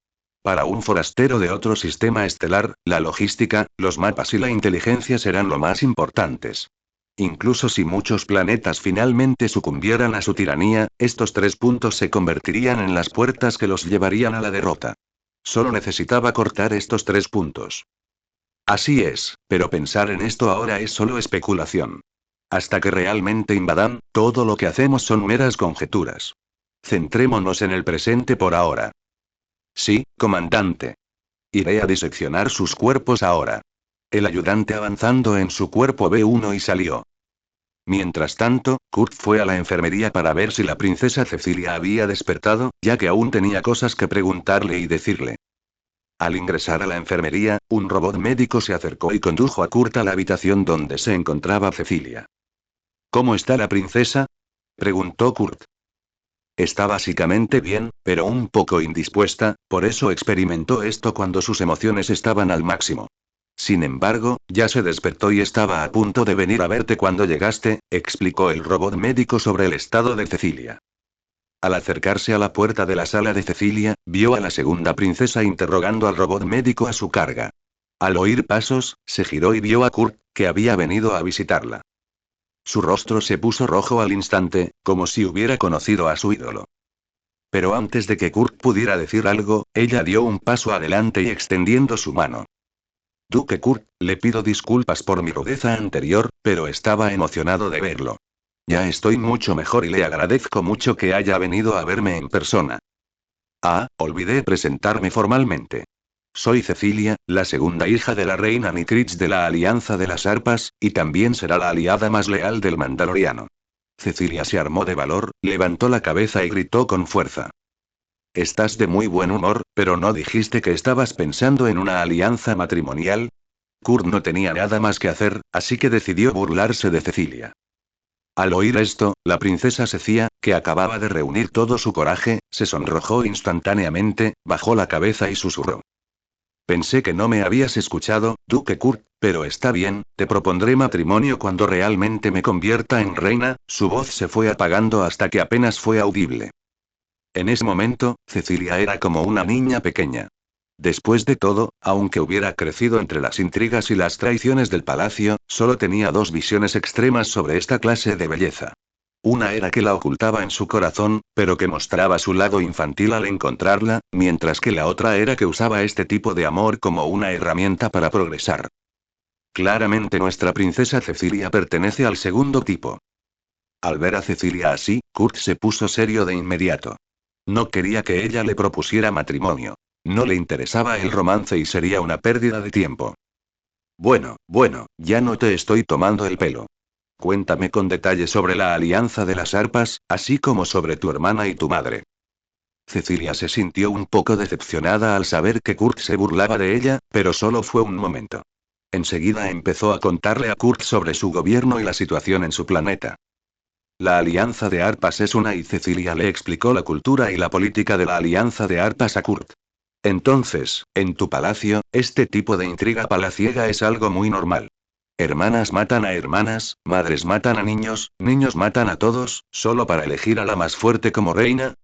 Para un forastero de otro sistema estelar, la logística, los mapas y la inteligencia serán lo más importantes. Incluso si muchos planetas finalmente sucumbieran a su tiranía, estos 3 puntos se convertirían en las puertas que los llevarían a la derrota. Solo necesitaba cortar estos 3 puntos. Así es, pero pensar en esto ahora es solo especulación. Hasta que realmente invadan, todo lo que hacemos son meras conjeturas. Centrémonos en el presente por ahora. Sí, comandante. Iré a diseccionar sus cuerpos ahora. El ayudante avanzando en su cuerpo B1 y salió. Mientras tanto, Kurt fue a la enfermería para ver si la princesa Cecilia había despertado, ya que aún tenía cosas que preguntarle y decirle. Al ingresar a la enfermería, un robot médico se acercó y condujo a Kurt a la habitación donde se encontraba Cecilia. ¿Cómo está la princesa?, preguntó Kurt. Está básicamente bien, pero un poco indispuesta, por eso experimentó esto cuando sus emociones estaban al máximo. Sin embargo, ya se despertó y estaba a punto de venir a verte cuando llegaste, explicó el robot médico sobre el estado de Cecilia. Al acercarse a la puerta de la sala de Cecilia, vio a la segunda princesa interrogando al robot médico a su carga. Al oír pasos, se giró y vio a Kurt, que había venido a visitarla. Su rostro se puso rojo al instante, como si hubiera conocido a su ídolo. Pero antes de que Kurt pudiera decir algo, ella dio un paso adelante y extendiendo su mano. Duque Kurt, le pido disculpas por mi rudeza anterior, pero estaba emocionado de verlo. Ya estoy mucho mejor y le agradezco mucho que haya venido a verme en persona. Ah, olvidé presentarme formalmente. Soy Cecilia, la segunda hija de la reina Nitrix de la Alianza de las Arpas, y también será la aliada más leal del Mandaloriano. Cecilia se armó de valor, levantó la cabeza y gritó con fuerza. Estás de muy buen humor, pero ¿no dijiste que estabas pensando en una alianza matrimonial? Kurt no tenía nada más que hacer, así que decidió burlarse de Cecilia. Al oír esto, la princesa Cecilia, que acababa de reunir todo su coraje, se sonrojó instantáneamente, bajó la cabeza y susurró. Pensé que no me habías escuchado, Duque Kurt, pero está bien, te propondré matrimonio cuando realmente me convierta en reina. Su voz se fue apagando hasta que apenas fue audible. En ese momento, Cecilia era como una niña pequeña. Después de todo, aunque hubiera crecido entre las intrigas y las traiciones del palacio, solo tenía dos visiones extremas sobre esta clase de belleza. Una era que la ocultaba en su corazón, pero que mostraba su lado infantil al encontrarla, mientras que la otra era que usaba este tipo de amor como una herramienta para progresar. Claramente nuestra princesa Cecilia pertenece al segundo tipo. Al ver a Cecilia así, Kurt se puso serio de inmediato. No quería que ella le propusiera matrimonio. No le interesaba el romance y sería una pérdida de tiempo. Bueno, ya no te estoy tomando el pelo. Cuéntame con detalle sobre la alianza de las arpas, así como sobre tu hermana y tu madre. Cecilia se sintió un poco decepcionada al saber que Kurt se burlaba de ella, pero solo fue un momento. Enseguida empezó a contarle a Kurt sobre su gobierno y la situación en su planeta. La Alianza de Arpas es una y Cecilia le explicó la cultura y la política de la Alianza de Arpas a Kurt. Entonces, en tu palacio, este tipo de intriga palaciega es algo muy normal. Hermanas matan a hermanas, madres matan a niños, niños matan a todos, solo para elegir a la más fuerte como reina.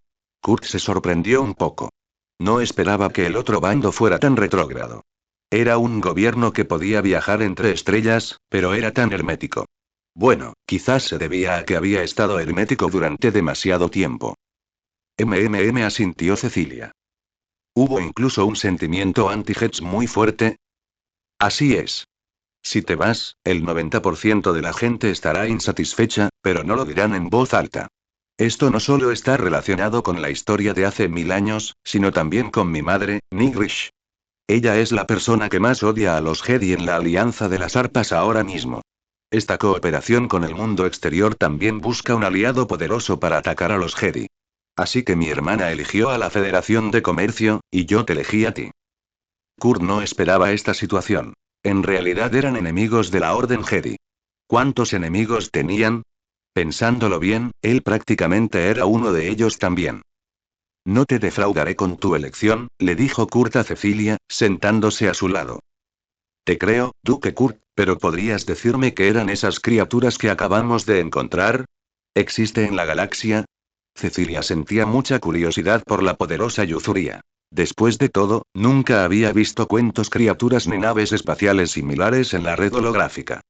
Kurt se sorprendió un poco. No esperaba que el otro bando fuera tan retrógrado. Era un gobierno que podía viajar entre estrellas, pero era tan hermético. Bueno, quizás se debía a que había estado hermético durante demasiado tiempo. Asintió Cecilia. ¿Hubo incluso un sentimiento anti-Hedge muy fuerte? Así es. Si te vas, el 90% de la gente estará insatisfecha, pero no lo dirán en voz alta. Esto no solo está relacionado con la historia de hace 1000 años, sino también con mi madre, Nigrish. Ella es la persona que más odia a los Jedi en la Alianza de las Arpas ahora mismo. Esta cooperación con el mundo exterior también busca un aliado poderoso para atacar a los Jedi. Así que mi hermana eligió a la Federación de Comercio, y yo te elegí a ti. Kurt no esperaba esta situación. En realidad eran enemigos de la Orden Jedi. ¿Cuántos enemigos tenían? Pensándolo bien, él prácticamente era uno de ellos también. No te defraudaré con tu elección, le dijo Kurt a Cecilia, sentándose a su lado. Te creo, Duque Kurt, pero ¿podrías decirme qué eran esas criaturas que acabamos de encontrar? ¿Existe en la galaxia? Cecilia sentía mucha curiosidad por la poderosa Yuzuria. Después de todo, nunca había visto cuentos criaturas ni naves espaciales similares en la red holográfica.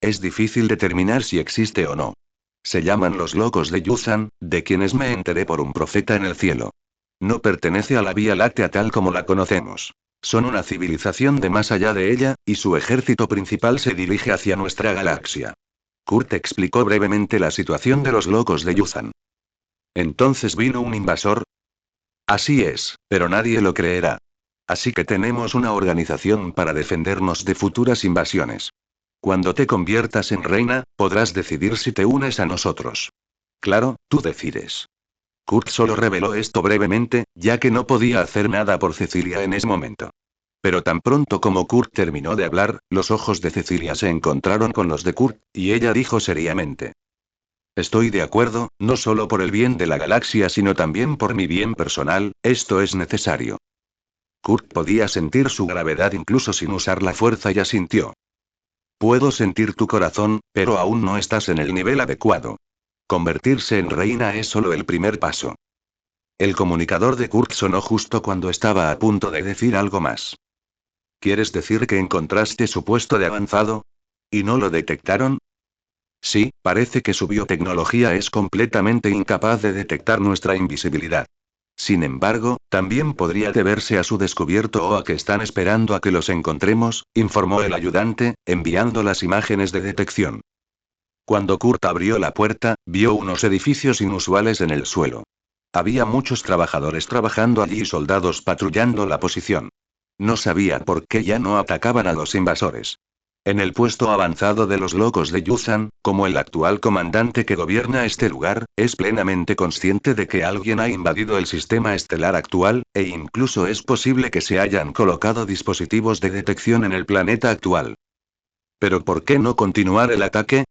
Es difícil determinar si existe o no. Se llaman los locos de Yuzan, de quienes me enteré por un profeta en el cielo. No pertenece a la Vía Láctea tal como la conocemos. Son una civilización de más allá de ella, y su ejército principal se dirige hacia nuestra galaxia. Kurt explicó brevemente la situación de los locos de Yuzan. Entonces vino un invasor. Así es, pero nadie lo creerá. Así que tenemos una organización para defendernos de futuras invasiones. Cuando te conviertas en reina, podrás decidir si te unes a nosotros. Claro, tú decides. Kurt solo reveló esto brevemente, ya que no podía hacer nada por Cecilia en ese momento. Pero tan pronto como Kurt terminó de hablar, los ojos de Cecilia se encontraron con los de Kurt, y ella dijo seriamente. Estoy de acuerdo, no solo por el bien de la galaxia sino también por mi bien personal, esto es necesario. Kurt podía sentir su gravedad incluso sin usar la fuerza y asintió. Puedo sentir tu corazón, pero aún no estás en el nivel adecuado. Convertirse en reina es solo el primer paso. El comunicador de Kurt sonó justo cuando estaba a punto de decir algo más. ¿Quieres decir que encontraste su puesto de avanzado? ¿Y no lo detectaron? Sí, parece que su biotecnología es completamente incapaz de detectar nuestra invisibilidad. Sin embargo, también podría deberse a su descubierto o a que están esperando a que los encontremos, informó el ayudante, enviando las imágenes de detección. Cuando Kurt abrió la puerta, vio unos edificios inusuales en el suelo. Había muchos trabajadores trabajando allí y soldados patrullando la posición. No sabía por qué ya no atacaban a los invasores. En el puesto avanzado de los locos de Yuzan, como el actual comandante que gobierna este lugar, es plenamente consciente de que alguien ha invadido el sistema estelar actual, e incluso es posible que se hayan colocado dispositivos de detección en el planeta actual. ¿Pero por qué no continuar el ataque?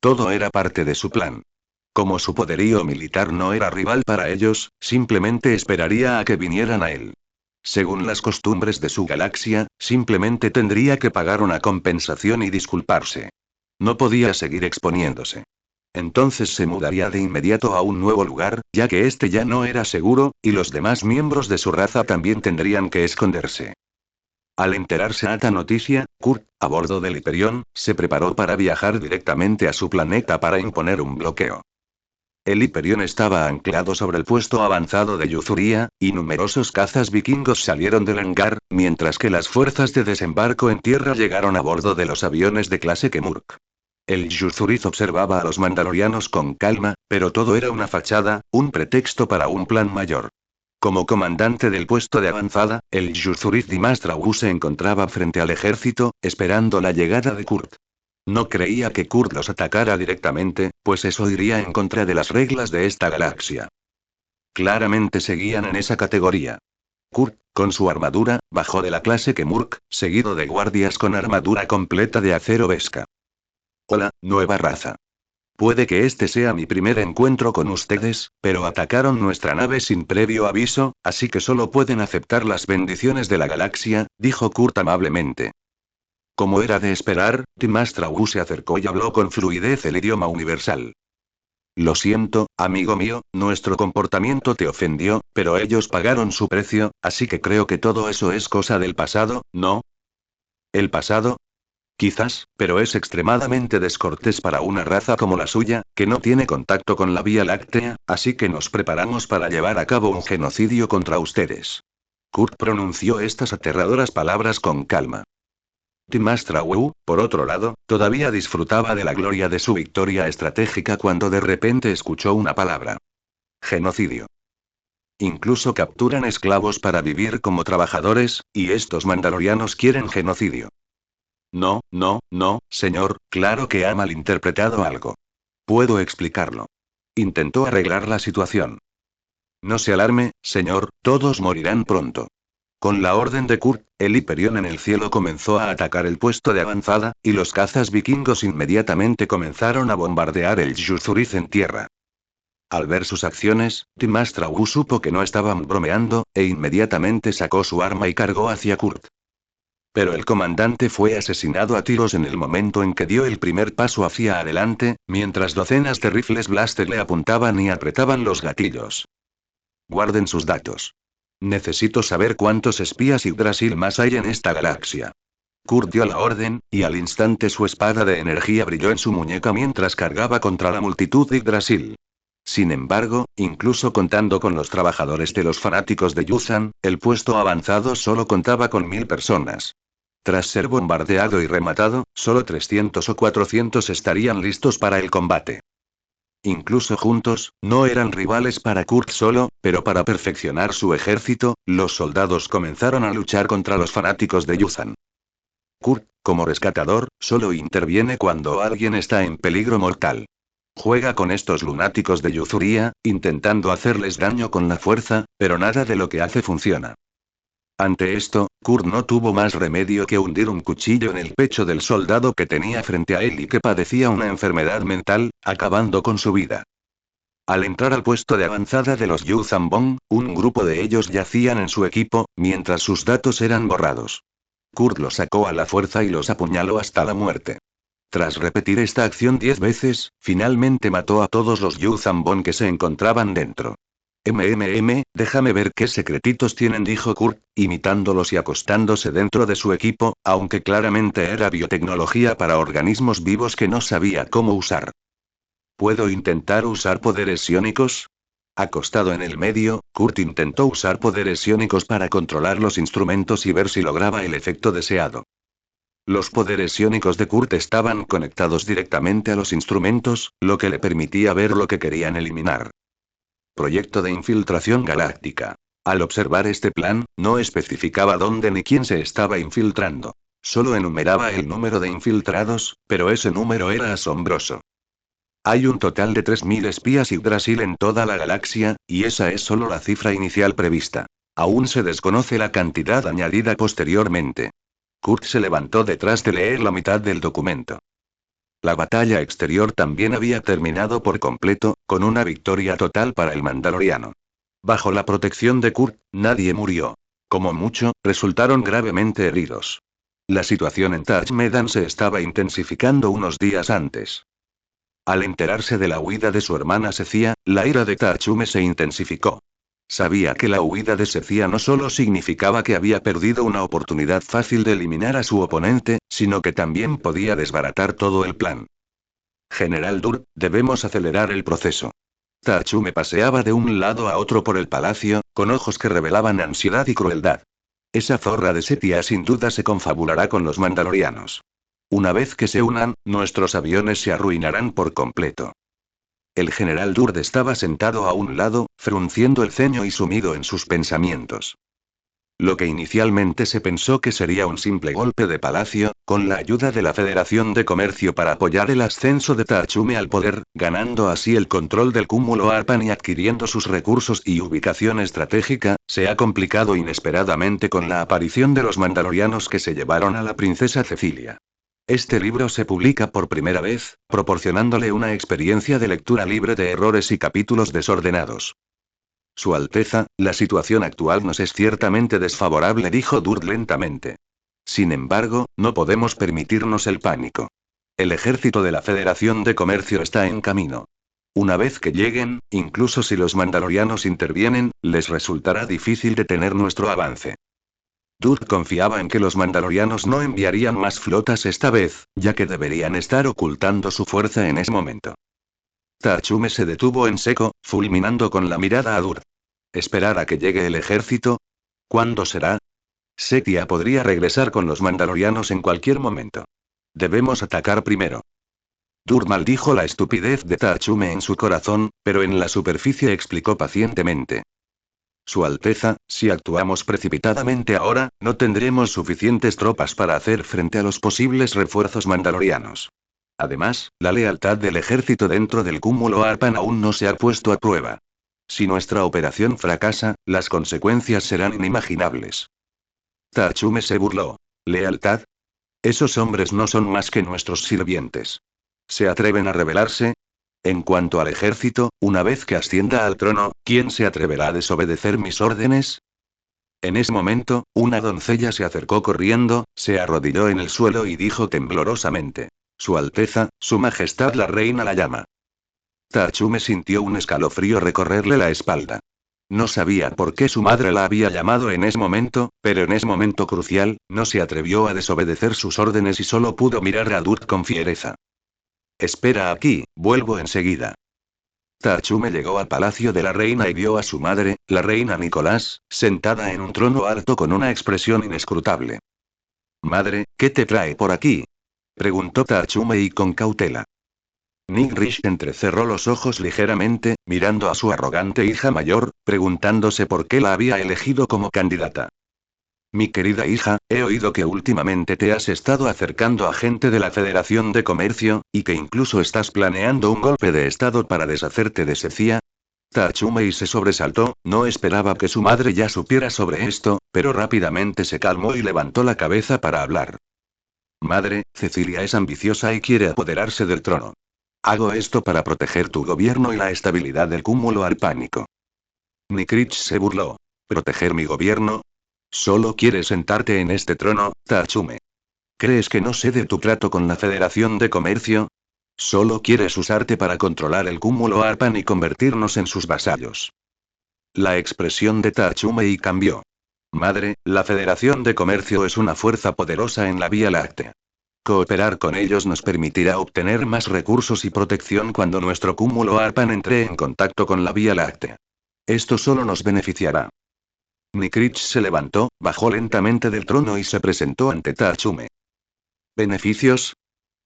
Todo era parte de su plan. Como su poderío militar no era rival para ellos, simplemente esperaría a que vinieran a él. Según las costumbres de su galaxia, simplemente tendría que pagar una compensación y disculparse. No podía seguir exponiéndose. Entonces se mudaría de inmediato a un nuevo lugar, ya que este ya no era seguro, y los demás miembros de su raza también tendrían que esconderse. Al enterarse de esta noticia, Kurt, a bordo del Hyperion, se preparó para viajar directamente a su planeta para imponer un bloqueo. El Hyperion estaba anclado sobre el puesto avanzado de Yuzuria, y numerosos cazas vikingos salieron del hangar, mientras que las fuerzas de desembarco en tierra llegaron a bordo de los aviones de clase Kemurk. El Yuzuriz observaba a los mandalorianos con calma, pero todo era una fachada, un pretexto para un plan mayor. Como comandante del puesto de avanzada, el Yuzuriz Dimastrawu se encontraba frente al ejército, esperando la llegada de Kurt. No creía que Kurt los atacara directamente, pues eso iría en contra de las reglas de esta galaxia. Claramente seguían en esa categoría. Kurt, con su armadura, bajó de la clase Kemurk, seguido de guardias con armadura completa de acero Beskha. Hola, nueva raza. Puede que este sea mi primer encuentro con ustedes, pero atacaron nuestra nave sin previo aviso, así que solo pueden aceptar las bendiciones de la galaxia, dijo Kurt amablemente. Como era de esperar, Dimastrawu se acercó y habló con fluidez el idioma universal. Lo siento, amigo mío, nuestro comportamiento te ofendió, pero ellos pagaron su precio, así que creo que todo eso es cosa del pasado, ¿no? ¿El pasado? Quizás, pero es extremadamente descortés para una raza como la suya, que no tiene contacto con la Vía Láctea, así que nos preparamos para llevar a cabo un genocidio contra ustedes. Kurt pronunció estas aterradoras palabras con calma. Dimastrawu, por otro lado, todavía disfrutaba de la gloria de su victoria estratégica cuando de repente escuchó una palabra. Genocidio. Incluso capturan esclavos para vivir como trabajadores, y estos mandalorianos quieren genocidio. No, no, no, señor, claro que ha malinterpretado algo. Puedo explicarlo. Intentó arreglar la situación. No se alarme, señor, todos morirán pronto. Con la orden de Kurt, el Hyperion en el cielo comenzó a atacar el puesto de avanzada, y los cazas vikingos inmediatamente comenzaron a bombardear el Yuzuriz en tierra. Al ver sus acciones, Dimastrawu supo que no estaban bromeando, e inmediatamente sacó su arma y cargó hacia Kurt. Pero el comandante fue asesinado a tiros en el momento en que dio el primer paso hacia adelante, mientras docenas de rifles blaster le apuntaban y apretaban los gatillos. Guarden sus datos. Necesito saber cuántos espías Yggdrasil más hay en esta galaxia. Kurt dio la orden, y al instante su espada de energía brilló en su muñeca mientras cargaba contra la multitud de Yggdrasil. Sin embargo, incluso contando con los trabajadores de los fanáticos de Yuzan, el puesto avanzado solo contaba con 1000 personas. Tras ser bombardeado y rematado, solo 300 o 400 estarían listos para el combate. Incluso juntos, no eran rivales para Kurt solo, pero para perfeccionar su ejército, los soldados comenzaron a luchar contra los fanáticos de Yuzan. Kurt, como rescatador, solo interviene cuando alguien está en peligro mortal. Juega con estos lunáticos de Yuzuria, intentando hacerles daño con la fuerza, pero nada de lo que hace funciona. Ante esto, Kurt no tuvo más remedio que hundir un cuchillo en el pecho del soldado que tenía frente a él y que padecía una enfermedad mental, acabando con su vida. Al entrar al puesto de avanzada de los Yuzambong, un grupo de ellos yacían en su equipo, mientras sus datos eran borrados. Kurt los sacó a la fuerza y los apuñaló hasta la muerte. Tras repetir esta acción 10 veces, finalmente mató a todos los Yuzambong que se encontraban dentro. Déjame ver qué secretitos tienen, dijo Kurt, imitándolos y acostándose dentro de su equipo, aunque claramente era biotecnología para organismos vivos que no sabía cómo usar. ¿Puedo intentar usar poderes psiónicos? Acostado en el medio, Kurt intentó usar poderes psiónicos para controlar los instrumentos y ver si lograba el efecto deseado. Los poderes psiónicos de Kurt estaban conectados directamente a los instrumentos, lo que le permitía ver lo que querían eliminar. Proyecto de infiltración galáctica. Al observar este plan, no especificaba dónde ni quién se estaba infiltrando. Solo enumeraba el número de infiltrados, pero ese número era asombroso. Hay un total de 3000 espías Yggdrasil en toda la galaxia, y esa es solo la cifra inicial prevista. Aún se desconoce la cantidad añadida posteriormente. Kurt se levantó detrás de leer la mitad del documento. La batalla exterior también había terminado por completo, con una victoria total para el Mandaloriano. Bajo la protección de Kurt, nadie murió. Como mucho, resultaron gravemente heridos. La situación en Taj Medan se estaba intensificando unos días antes. Al enterarse de la huida de su hermana Secia, la ira de Tachume se intensificó. Sabía que la huida de Secia no solo significaba que había perdido una oportunidad fácil de eliminar a su oponente, sino que también podía desbaratar todo el plan. General Dur, debemos acelerar el proceso. Tachume paseaba de un lado a otro por el palacio, con ojos que revelaban ansiedad y crueldad. Esa zorra de Setia sin duda se confabulará con los mandalorianos. Una vez que se unan, nuestros aviones se arruinarán por completo. El general Durd estaba sentado a un lado, frunciendo el ceño y sumido en sus pensamientos. Lo que inicialmente se pensó que sería un simple golpe de palacio, con la ayuda de la Federación de Comercio para apoyar el ascenso de Tachume al poder, ganando así el control del cúmulo Arpan y adquiriendo sus recursos y ubicación estratégica, se ha complicado inesperadamente con la aparición de los mandalorianos que se llevaron a la princesa Cecilia. Este libro se publica por primera vez, proporcionándole una experiencia de lectura libre de errores y capítulos desordenados. Su Alteza, la situación actual nos es ciertamente desfavorable, dijo Durd lentamente. Sin embargo, no podemos permitirnos el pánico. El ejército de la Federación de Comercio está en camino. Una vez que lleguen, incluso si los mandalorianos intervienen, les resultará difícil detener nuestro avance. Durd confiaba en que los mandalorianos no enviarían más flotas esta vez, ya que deberían estar ocultando su fuerza en ese momento. Tachume se detuvo en seco, fulminando con la mirada a Durd. ¿Esperar a que llegue el ejército? ¿Cuándo será? Setia podría regresar con los mandalorianos en cualquier momento. Debemos atacar primero. Durd maldijo la estupidez de Tachume en su corazón, pero en la superficie explicó pacientemente. Su Alteza, si actuamos precipitadamente ahora, no tendremos suficientes tropas para hacer frente a los posibles refuerzos mandalorianos. Además, la lealtad del ejército dentro del cúmulo Arpan aún no se ha puesto a prueba. Si nuestra operación fracasa, las consecuencias serán inimaginables. Tachume se burló. ¿Lealtad? Esos hombres no son más que nuestros sirvientes. ¿Se atreven a rebelarse? En cuanto al ejército, una vez que ascienda al trono, ¿quién se atreverá a desobedecer mis órdenes? En ese momento, una doncella se acercó corriendo, se arrodilló en el suelo y dijo temblorosamente: Su Alteza, Su Majestad la Reina la llama. Tachume sintió un escalofrío recorrerle la espalda. No sabía por qué su madre la había llamado en ese momento, pero en ese momento crucial, no se atrevió a desobedecer sus órdenes y solo pudo mirar a Durd con fiereza. Espera aquí, vuelvo enseguida. Tachume llegó al palacio de la reina y vio a su madre, la reina Nicolás, sentada en un trono alto con una expresión inescrutable. Madre, ¿qué te trae por aquí? Preguntó Tachume y con cautela. Nigrish entrecerró los ojos ligeramente, mirando a su arrogante hija mayor, preguntándose por qué la había elegido como candidata. Mi querida hija, he oído que últimamente te has estado acercando a gente de la Federación de Comercio, y que incluso estás planeando un golpe de estado para deshacerte de Secia. Tachume se sobresaltó, no esperaba que su madre ya supiera sobre esto, pero rápidamente se calmó y levantó la cabeza para hablar. Madre, Cecilia es ambiciosa y quiere apoderarse del trono. Hago esto para proteger tu gobierno y la estabilidad del cúmulo arpánico. Nikrich se burló. ¿Proteger mi gobierno? Solo quieres sentarte en este trono, Tachume. ¿Crees que no sé de tu trato con la Federación de Comercio? Solo quieres usarte para controlar el cúmulo Arpan y convertirnos en sus vasallos. La expresión de Tachume cambió. Madre, la Federación de Comercio es una fuerza poderosa en la Vía Láctea. Cooperar con ellos nos permitirá obtener más recursos y protección cuando nuestro cúmulo Arpan entre en contacto con la Vía Láctea. Esto solo nos beneficiará. Nikrich se levantó, bajó lentamente del trono y se presentó ante Tachume. ¿Beneficios?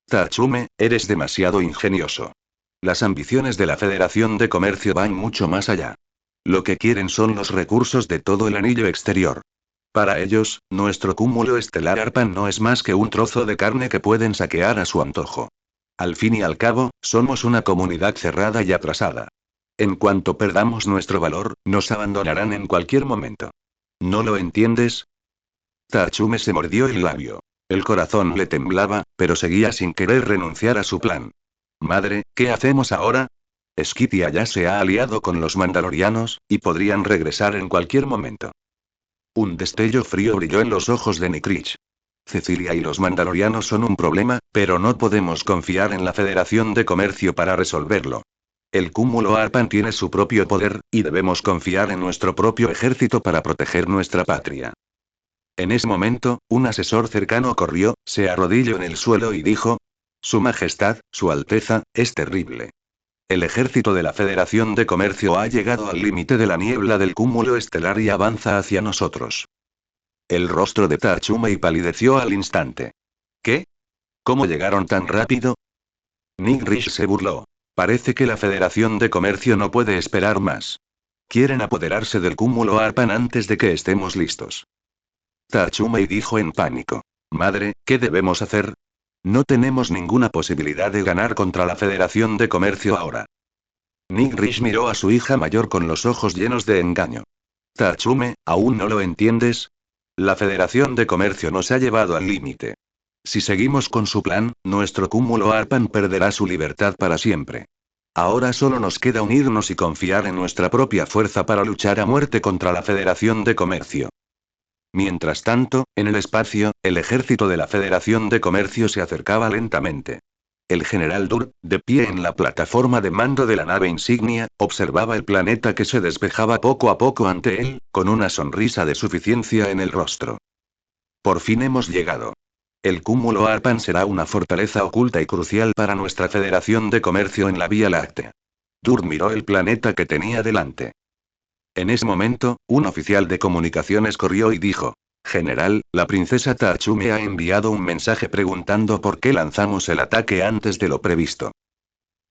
Tachume, eres demasiado ingenioso. Las ambiciones de la Federación de Comercio van mucho más allá. Lo que quieren son los recursos de todo el anillo exterior. Para ellos, nuestro cúmulo estelar Arpan no es más que un trozo de carne que pueden saquear a su antojo. Al fin y al cabo, somos una comunidad cerrada y atrasada. En cuanto perdamos nuestro valor, nos abandonarán en cualquier momento. ¿No lo entiendes? Tachume se mordió el labio. El corazón le temblaba, pero seguía sin querer renunciar a su plan. Madre, ¿qué hacemos ahora? Skytia ya se ha aliado con los mandalorianos, y podrían regresar en cualquier momento. Un destello frío brilló en los ojos de Nikrich. Cecilia y los mandalorianos son un problema, pero no podemos confiar en la Federación de Comercio para resolverlo. El cúmulo Arpan tiene su propio poder, y debemos confiar en nuestro propio ejército para proteger nuestra patria. En ese momento, un asesor cercano corrió, se arrodilló en el suelo y dijo: Su Majestad, Su Alteza, es terrible. El ejército de la Federación de Comercio ha llegado al límite de la niebla del cúmulo estelar y avanza hacia nosotros. El rostro de Tachumei palideció al instante. ¿Qué? ¿Cómo llegaron tan rápido? Nick se burló. Parece que la Federación de Comercio no puede esperar más. Quieren apoderarse del cúmulo Arpan antes de que estemos listos. Tachumei dijo en pánico. Madre, ¿qué debemos hacer? No tenemos ninguna posibilidad de ganar contra la Federación de Comercio ahora. Nick miró a su hija mayor con los ojos llenos de engaño. Tachume, ¿aún no lo entiendes? La Federación de Comercio nos ha llevado al límite. Si seguimos con su plan, nuestro cúmulo Arpan perderá su libertad para siempre. Ahora solo nos queda unirnos y confiar en nuestra propia fuerza para luchar a muerte contra la Federación de Comercio. Mientras tanto, en el espacio, el ejército de la Federación de Comercio se acercaba lentamente. El general Dur, de pie en la plataforma de mando de la nave insignia, observaba el planeta que se despejaba poco a poco ante él, con una sonrisa de suficiencia en el rostro. Por fin hemos llegado. El cúmulo Arpan será una fortaleza oculta y crucial para nuestra Federación de Comercio en la Vía Láctea. Dur miró el planeta que tenía delante. En ese momento, un oficial de comunicaciones corrió y dijo: General, la princesa Tachume ha enviado un mensaje preguntando por qué lanzamos el ataque antes de lo previsto.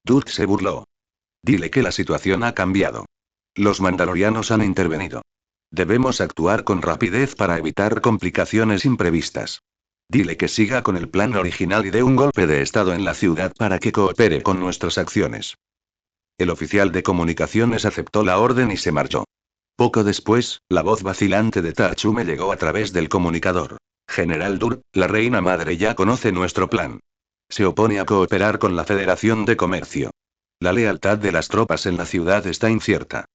Dur se burló. Dile que la situación ha cambiado. Los mandalorianos han intervenido. Debemos actuar con rapidez para evitar complicaciones imprevistas. Dile que siga con el plan original y dé un golpe de estado en la ciudad para que coopere con nuestras acciones. El oficial de comunicaciones aceptó la orden y se marchó. Poco después, la voz vacilante de Tachume llegó a través del comunicador. General Dur, la reina madre ya conoce nuestro plan. Se opone a cooperar con la Federación de Comercio. La lealtad de las tropas en la ciudad está incierta.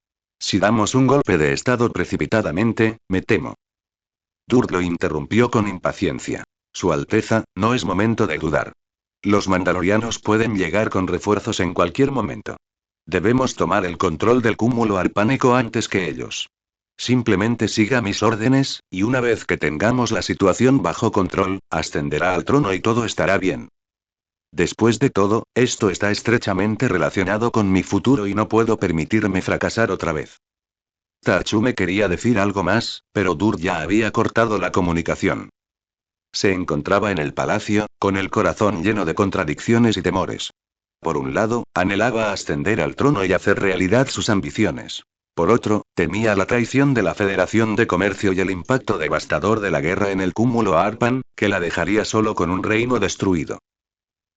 Si damos un golpe de estado precipitadamente, me temo. Dur lo interrumpió con impaciencia. Su Alteza, no es momento de dudar. Los mandalorianos pueden llegar con refuerzos en cualquier momento. Debemos tomar el control del cúmulo arpánico antes que ellos. Simplemente siga mis órdenes, y una vez que tengamos la situación bajo control, ascenderá al trono y todo estará bien. Después de todo, esto está estrechamente relacionado con mi futuro y no puedo permitirme fracasar otra vez. Tachume quería decir algo más, pero Dur ya había cortado la comunicación. Se encontraba en el palacio, con el corazón lleno de contradicciones y temores. Por un lado, anhelaba ascender al trono y hacer realidad sus ambiciones. Por otro, temía la traición de la Federación de Comercio y el impacto devastador de la guerra en el cúmulo Arpan, que la dejaría solo con un reino destruido.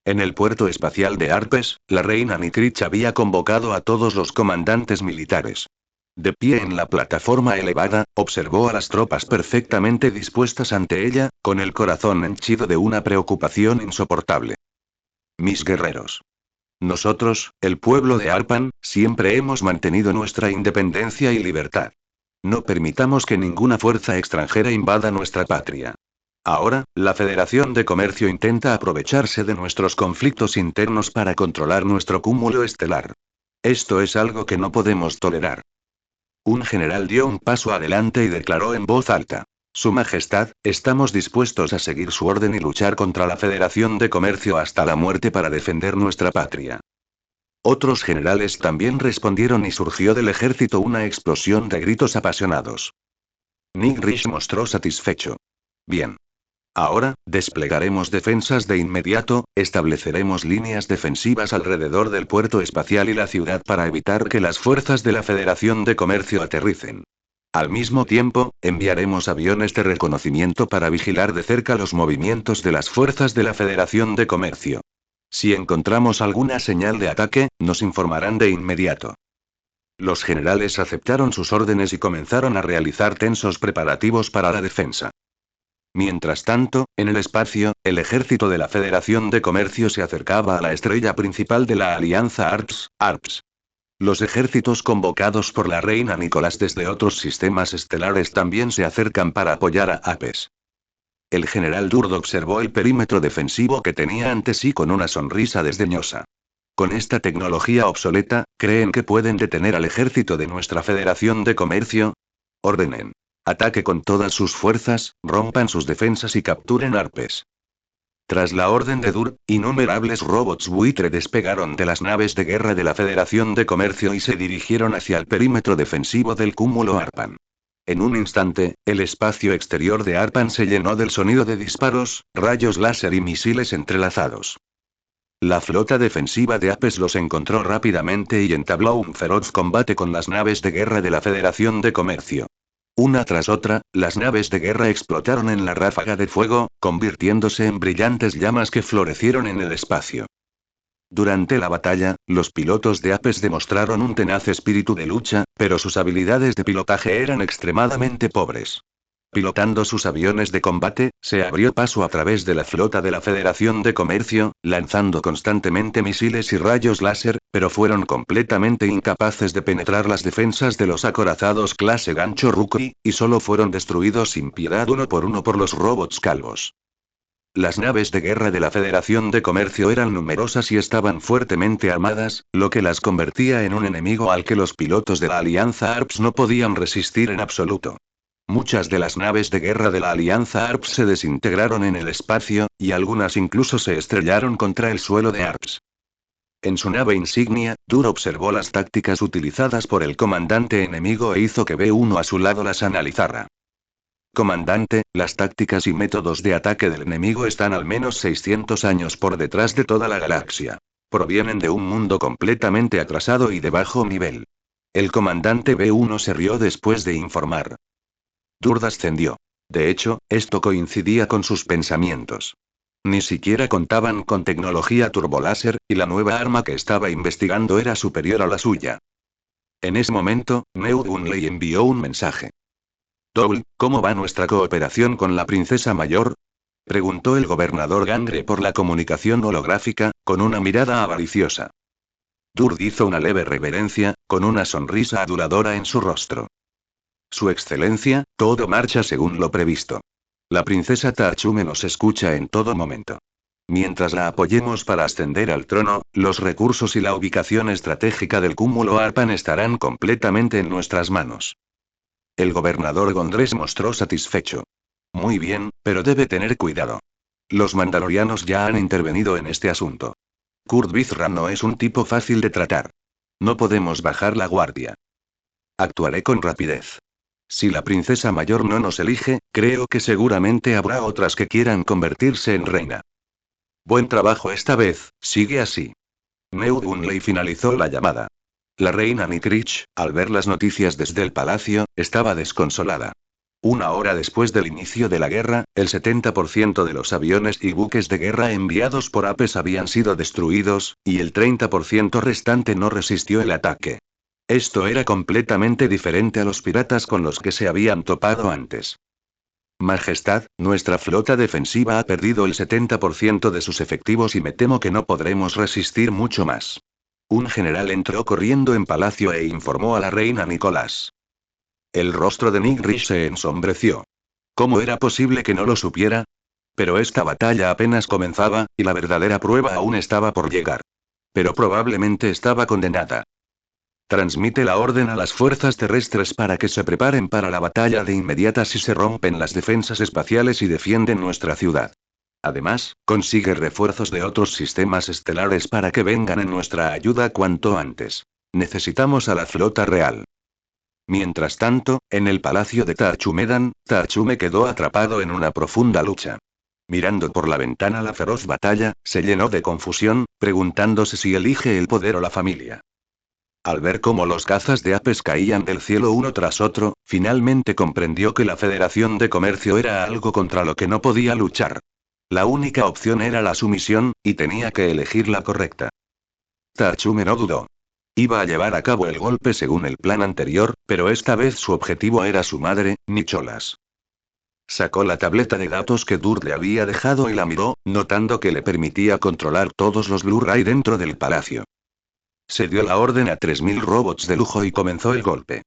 En el puerto espacial de Arpes, la reina Nikrich había convocado a todos los comandantes militares. De pie en la plataforma elevada, observó a las tropas perfectamente dispuestas ante ella, con el corazón henchido de una preocupación insoportable. Mis guerreros. Nosotros, el pueblo de Arpan, siempre hemos mantenido nuestra independencia y libertad. No permitamos que ninguna fuerza extranjera invada nuestra patria. Ahora, la Federación de Comercio intenta aprovecharse de nuestros conflictos internos para controlar nuestro cúmulo estelar. Esto es algo que no podemos tolerar. Un general dio un paso adelante y declaró en voz alta: Su Majestad, estamos dispuestos a seguir su orden y luchar contra la Federación de Comercio hasta la muerte para defender nuestra patria. Otros generales también respondieron y surgió del ejército una explosión de gritos apasionados. Nick mostró satisfecho. Bien. Ahora, desplegaremos defensas de inmediato, estableceremos líneas defensivas alrededor del puerto espacial y la ciudad para evitar que las fuerzas de la Federación de Comercio aterricen. Al mismo tiempo, enviaremos aviones de reconocimiento para vigilar de cerca los movimientos de las fuerzas de la Federación de Comercio. Si encontramos alguna señal de ataque, nos informarán de inmediato. Los generales aceptaron sus órdenes y comenzaron a realizar tensos preparativos para la defensa. Mientras tanto, en el espacio, el ejército de la Federación de Comercio se acercaba a la estrella principal de la Alianza ARPS. Los ejércitos convocados por la reina Nicolás desde otros sistemas estelares también se acercan para apoyar a APES. El general Durd observó el perímetro defensivo que tenía ante sí con una sonrisa desdeñosa. Con esta tecnología obsoleta, ¿creen que pueden detener al ejército de nuestra Federación de Comercio? Ordenen. Ataque con todas sus fuerzas, rompan sus defensas y capturen Arpes. Tras la orden de Dur, innumerables robots buitre despegaron de las naves de guerra de la Federación de Comercio y se dirigieron hacia el perímetro defensivo del cúmulo Arpan. En un instante, el espacio exterior de Arpan se llenó del sonido de disparos, rayos láser y misiles entrelazados. La flota defensiva de Apes los encontró rápidamente y entabló un feroz combate con las naves de guerra de la Federación de Comercio. Una tras otra, las naves de guerra explotaron en la ráfaga de fuego, convirtiéndose en brillantes llamas que florecieron en el espacio. Durante la batalla, los pilotos de Apes demostraron un tenaz espíritu de lucha, pero sus habilidades de pilotaje eran extremadamente pobres. Pilotando sus aviones de combate, se abrió paso a través de la flota de la Federación de Comercio, lanzando constantemente misiles y rayos láser, pero fueron completamente incapaces de penetrar las defensas de los acorazados clase Gancho Rookie, y solo fueron destruidos sin piedad uno por los robots calvos. Las naves de guerra de la Federación de Comercio eran numerosas y estaban fuertemente armadas, lo que las convertía en un enemigo al que los pilotos de la Alianza ARPS no podían resistir en absoluto. Muchas de las naves de guerra de la Alianza ARPS se desintegraron en el espacio, y algunas incluso se estrellaron contra el suelo de ARPS. En su nave insignia, Dur observó las tácticas utilizadas por el comandante enemigo e hizo que B1 a su lado las analizara. Comandante, las tácticas y métodos de ataque del enemigo están al menos 600 años por detrás de toda la galaxia. Provienen de un mundo completamente atrasado y de bajo nivel. El comandante B1 se rió después de informar. Durd ascendió. De hecho, esto coincidía con sus pensamientos. Ni siquiera contaban con tecnología turboláser, y la nueva arma que estaba investigando era superior a la suya. En ese momento, Neudun le envió un mensaje. Double, ¿cómo va nuestra cooperación con la princesa mayor? Preguntó el gobernador Gangre por la comunicación holográfica, con una mirada avariciosa. Durd hizo una leve reverencia, con una sonrisa aduladora en su rostro. Su excelencia, todo marcha según lo previsto. La princesa Tachume nos escucha en todo momento. Mientras la apoyemos para ascender al trono, los recursos y la ubicación estratégica del cúmulo Arpan estarán completamente en nuestras manos. El gobernador Gondres mostró satisfecho. Muy bien, pero debe tener cuidado. Los mandalorianos ya han intervenido en este asunto. Kurt Vizra no es un tipo fácil de tratar. No podemos bajar la guardia. Actuaré con rapidez. Si la princesa mayor no nos elige, creo que seguramente habrá otras que quieran convertirse en reina. Buen trabajo esta vez, sigue así. Neudunley finalizó la llamada. La reina Nikrich, al ver las noticias desde el palacio, estaba desconsolada. Una hora después del inicio de la guerra, el 70% de los aviones y buques de guerra enviados por Apes habían sido destruidos, y el 30% restante no resistió el ataque. Esto era completamente diferente a los piratas con los que se habían topado antes. Majestad, nuestra flota defensiva ha perdido el 70% de sus efectivos y me temo que no podremos resistir mucho más. Un general entró corriendo en palacio e informó a la reina Nicolás. El rostro de Nigrich se ensombreció. ¿Cómo era posible que no lo supiera? Pero esta batalla apenas comenzaba, y la verdadera prueba aún estaba por llegar. Pero probablemente estaba condenada. Transmite la orden a las fuerzas terrestres para que se preparen para la batalla de inmediata si se rompen las defensas espaciales y defienden nuestra ciudad. Además, consigue refuerzos de otros sistemas estelares para que vengan en nuestra ayuda cuanto antes. Necesitamos a la flota real. Mientras tanto, en el palacio de Tachumedan, Tachume quedó atrapado en una profunda lucha. Mirando por la ventana la feroz batalla, se llenó de confusión, preguntándose si elige el poder o la familia. Al ver cómo los cazas de Apes caían del cielo uno tras otro, finalmente comprendió que la Federación de Comercio era algo contra lo que no podía luchar. La única opción era la sumisión, y tenía que elegir la correcta. Tachume no dudó. Iba a llevar a cabo el golpe según el plan anterior, pero esta vez su objetivo era su madre, Nicholas. Sacó la tableta de datos que Dur le había dejado y la miró, notando que le permitía controlar todos los Blu-ray dentro del palacio. Se dio la orden a 3000 robots de lujo y comenzó el golpe.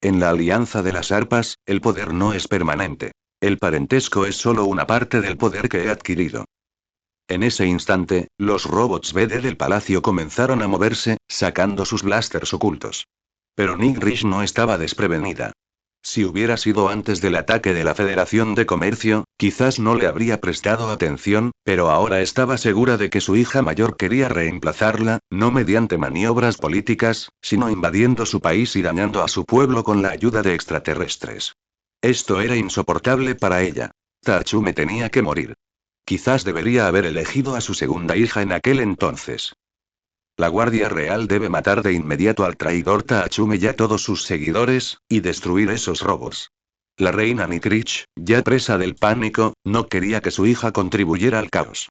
En la Alianza de las Arpas, el poder no es permanente. El parentesco es solo una parte del poder que he adquirido. En ese instante, los robots BD del palacio comenzaron a moverse, sacando sus blasters ocultos. Pero Nick Rich no estaba desprevenida. Si hubiera sido antes del ataque de la Federación de Comercio, quizás no le habría prestado atención, pero ahora estaba segura de que su hija mayor quería reemplazarla, no mediante maniobras políticas, sino invadiendo su país y dañando a su pueblo con la ayuda de extraterrestres. Esto era insoportable para ella. Tachume tenía que morir. Quizás debería haber elegido a su segunda hija en aquel entonces. La Guardia Real debe matar de inmediato al traidor Taachume y a todos sus seguidores, y destruir esos robots. La reina Nikrich, ya presa del pánico, no quería que su hija contribuyera al caos.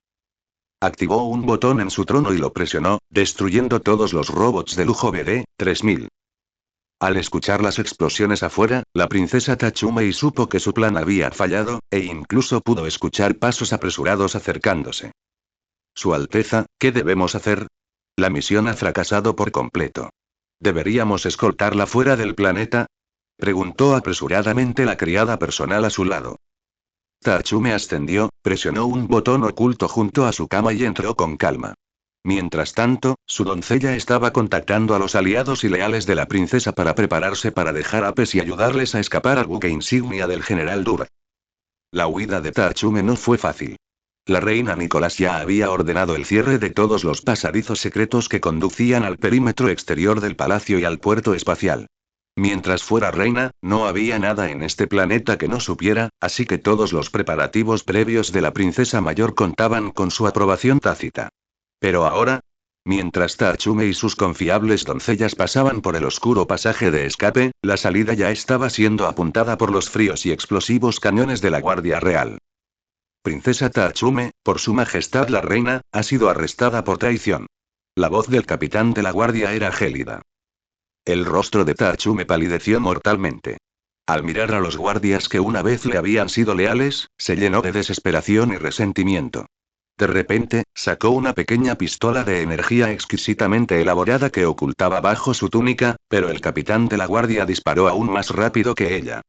Activó un botón en su trono y lo presionó, destruyendo todos los robots de lujo BD, 3000. Al escuchar las explosiones afuera, la princesa Tachumei supo que su plan había fallado, e incluso pudo escuchar pasos apresurados acercándose. Su Alteza, ¿qué debemos hacer? La misión ha fracasado por completo. ¿Deberíamos escoltarla fuera del planeta? Preguntó apresuradamente la criada personal a su lado. Tachume ascendió, presionó un botón oculto junto a su cama y entró con calma. Mientras tanto, su doncella estaba contactando a los aliados y leales de la princesa para prepararse para dejar a Pes y ayudarles a escapar al buque insignia del general Dur. La huida de Tachume no fue fácil. La reina Nicolás ya había ordenado el cierre de todos los pasadizos secretos que conducían al perímetro exterior del palacio y al puerto espacial. Mientras fuera reina, no había nada en este planeta que no supiera, así que todos los preparativos previos de la princesa mayor contaban con su aprobación tácita. Pero ahora, mientras Tachume y sus confiables doncellas pasaban por el oscuro pasaje de escape, la salida ya estaba siendo apuntada por los fríos y explosivos cañones de la Guardia Real. Princesa Tachume, por su majestad la reina, ha sido arrestada por traición. La voz del capitán de la guardia era gélida. El rostro de Tachume palideció mortalmente. Al mirar a los guardias que una vez le habían sido leales, se llenó de desesperación y resentimiento. De repente, sacó una pequeña pistola de energía exquisitamente elaborada que ocultaba bajo su túnica, pero el capitán de la guardia disparó aún más rápido que ella.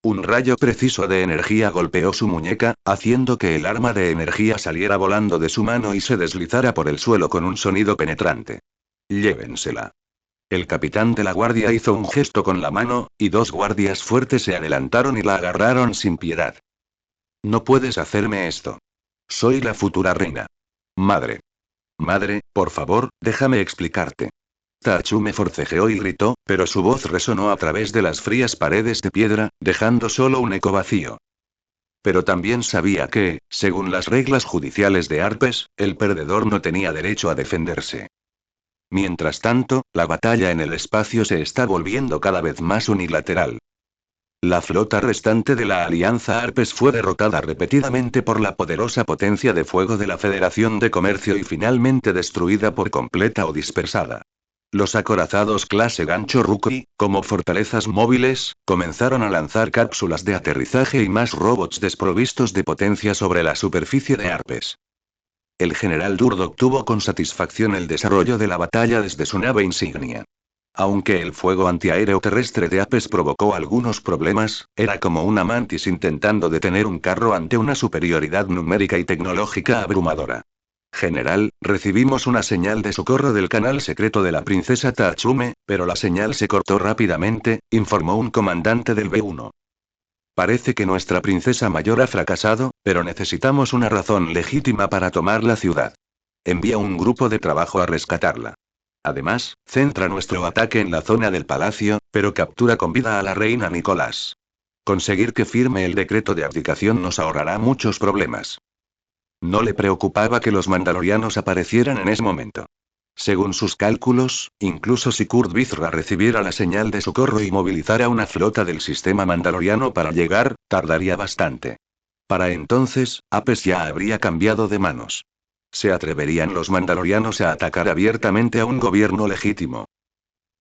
Un rayo preciso de energía golpeó su muñeca, haciendo que el arma de energía saliera volando de su mano y se deslizara por el suelo con un sonido penetrante. Llévensela. El capitán de la guardia hizo un gesto con la mano, y dos guardias fuertes se adelantaron y la agarraron sin piedad. No puedes hacerme esto. Soy la futura reina. Madre. Madre, por favor, déjame explicarte. Tachume forcejeó y gritó, pero su voz resonó a través de las frías paredes de piedra, dejando solo un eco vacío. Pero también sabía que, según las reglas judiciales de Arpes, el perdedor no tenía derecho a defenderse. Mientras tanto, la batalla en el espacio se está volviendo cada vez más unilateral. La flota restante de la Alianza Arpes fue derrotada repetidamente por la poderosa potencia de fuego de la Federación de Comercio y finalmente destruida por completa o dispersada. Los acorazados clase Gancho Rookie, como fortalezas móviles, comenzaron a lanzar cápsulas de aterrizaje y más robots desprovistos de potencia sobre la superficie de Arpes. El general Durdock tuvo con satisfacción el desarrollo de la batalla desde su nave insignia. Aunque el fuego antiaéreo terrestre de Apes provocó algunos problemas, era como una mantis intentando detener un carro ante una superioridad numérica y tecnológica abrumadora. General, recibimos una señal de socorro del canal secreto de la princesa Tachume, pero la señal se cortó rápidamente, informó un comandante del B-1. Parece que nuestra princesa mayor ha fracasado, pero necesitamos una razón legítima para tomar la ciudad. Envía un grupo de trabajo a rescatarla. Además, centra nuestro ataque en la zona del palacio, pero captura con vida a la reina Nicolás. Conseguir que firme el decreto de abdicación nos ahorrará muchos problemas. No le preocupaba que los mandalorianos aparecieran en ese momento. Según sus cálculos, incluso si Kurt Vizra recibiera la señal de socorro y movilizara una flota del sistema mandaloriano para llegar, tardaría bastante. Para entonces, Apes ya habría cambiado de manos. ¿Se atreverían los mandalorianos a atacar abiertamente a un gobierno legítimo?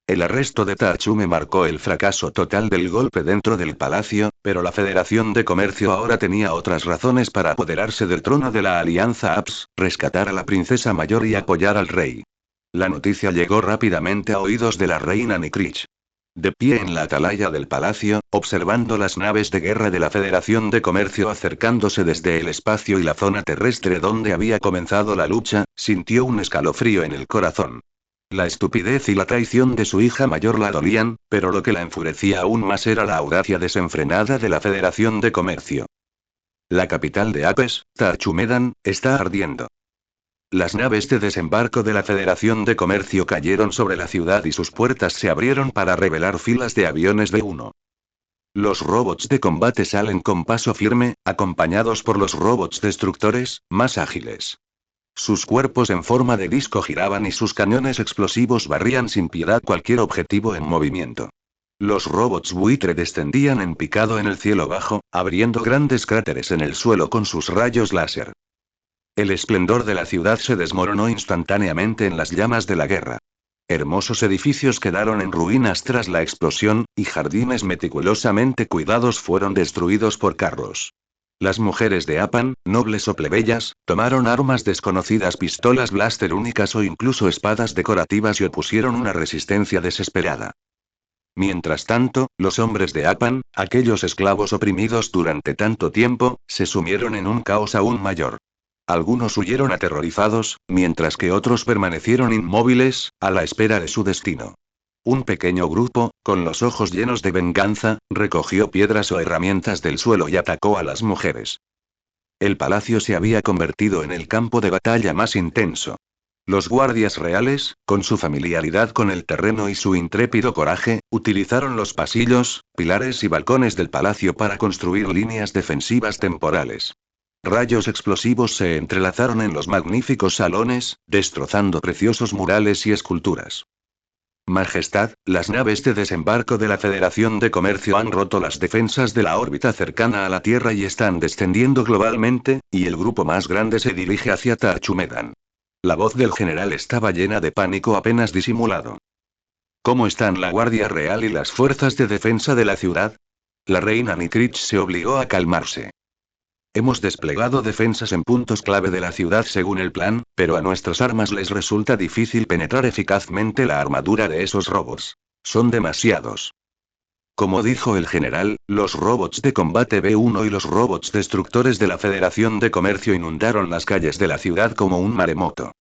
El arresto de Tachume marcó el fracaso total del golpe dentro del palacio, pero la Federación de Comercio ahora tenía otras razones para apoderarse del trono de la Alianza APS, rescatar a la princesa mayor y apoyar al rey. La noticia llegó rápidamente a oídos de la reina Nikrich. De pie en la atalaya del palacio, observando las naves de guerra de la Federación de Comercio acercándose desde el espacio y la zona terrestre donde había comenzado la lucha, sintió un escalofrío en el corazón. La estupidez y la traición de su hija mayor la dolían, pero lo que la enfurecía aún más era la audacia desenfrenada de la Federación de Comercio. La capital de Apes, Tachumedan, está ardiendo. Las naves de desembarco de la Federación de Comercio cayeron sobre la ciudad y sus puertas se abrieron para revelar filas de aviones B-1. Los robots de combate salen con paso firme, acompañados por los robots destructores, más ágiles. Sus cuerpos en forma de disco giraban y sus cañones explosivos barrían sin piedad cualquier objetivo en movimiento. Los robots buitre descendían en picado en el cielo bajo, abriendo grandes cráteres en el suelo con sus rayos láser. El esplendor de la ciudad se desmoronó instantáneamente en las llamas de la guerra. Hermosos edificios quedaron en ruinas tras la explosión, y jardines meticulosamente cuidados fueron destruidos por carros. Las mujeres de Apan, nobles o plebeyas, tomaron armas desconocidas, pistolas blaster únicas o incluso espadas decorativas y opusieron una resistencia desesperada. Mientras tanto, los hombres de Apan, aquellos esclavos oprimidos durante tanto tiempo, se sumieron en un caos aún mayor. Algunos huyeron aterrorizados, mientras que otros permanecieron inmóviles, a la espera de su destino. Un pequeño grupo, con los ojos llenos de venganza, recogió piedras o herramientas del suelo y atacó a las mujeres. El palacio se había convertido en el campo de batalla más intenso. Los guardias reales, con su familiaridad con el terreno y su intrépido coraje, utilizaron los pasillos, pilares y balcones del palacio para construir líneas defensivas temporales. Rayos explosivos se entrelazaron en los magníficos salones, destrozando preciosos murales y esculturas. Majestad, las naves de desembarco de la Federación de Comercio han roto las defensas de la órbita cercana a la Tierra y están descendiendo globalmente, y el grupo más grande se dirige hacia Tachumedan. La voz del general estaba llena de pánico apenas disimulado. ¿Cómo están la Guardia Real y las fuerzas de defensa de la ciudad? La reina Nikrich se obligó a calmarse. Hemos desplegado defensas en puntos clave de la ciudad según el plan, pero a nuestras armas les resulta difícil penetrar eficazmente la armadura de esos robots. Son demasiados. Como dijo el general, los robots de combate B-1 y los robots destructores de la Federación de Comercio inundaron las calles de la ciudad como un maremoto.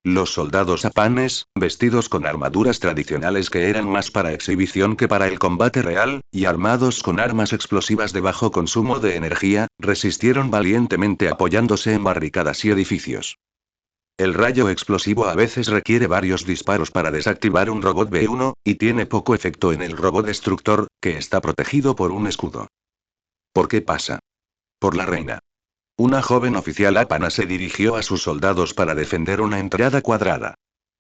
Los soldados apanes, vestidos con armaduras tradicionales que eran más para exhibición que para el combate real, y armados con armas explosivas de bajo consumo de energía, resistieron valientemente apoyándose en barricadas y edificios. El rayo explosivo a veces requiere varios disparos para desactivar un robot B-1, y tiene poco efecto en el robot destructor, que está protegido por un escudo. ¿Por qué pasa? Por la reina. Una joven oficial apana se dirigió a sus soldados para defender una entrada cuadrada.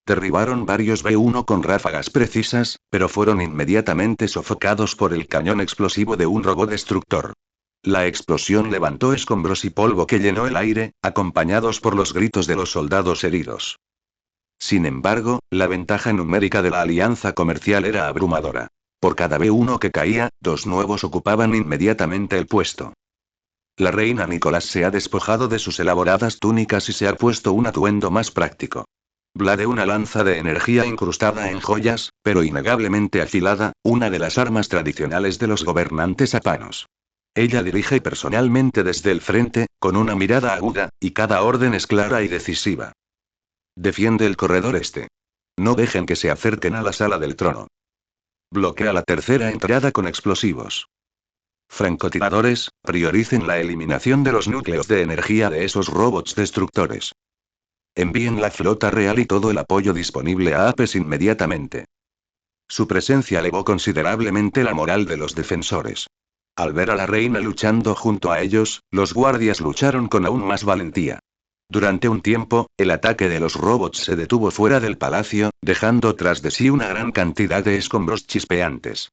Derribaron varios B-1 con ráfagas precisas, pero fueron inmediatamente sofocados por el cañón explosivo de un robot destructor. La explosión levantó escombros y polvo que llenó el aire, acompañados por los gritos de los soldados heridos. Sin embargo, la ventaja numérica de la alianza comercial era abrumadora. Por cada B-1 que caía, dos nuevos ocupaban inmediatamente el puesto. La reina Nicolás se ha despojado de sus elaboradas túnicas y se ha puesto un atuendo más práctico. Blade, una lanza de energía incrustada en joyas, pero innegablemente afilada, una de las armas tradicionales de los gobernantes apanos. Ella dirige personalmente desde el frente, con una mirada aguda, y cada orden es clara y decisiva. Defiende el corredor este. No dejen que se acerquen a la sala del trono. Bloquea la tercera entrada con explosivos. Francotiradores, prioricen la eliminación de los núcleos de energía de esos robots destructores. Envíen la flota real y todo el apoyo disponible a Apes inmediatamente. Su presencia elevó considerablemente la moral de los defensores. Al ver a la reina luchando junto a ellos, los guardias lucharon con aún más valentía. Durante un tiempo, el ataque de los robots se detuvo fuera del palacio, dejando tras de sí una gran cantidad de escombros chispeantes.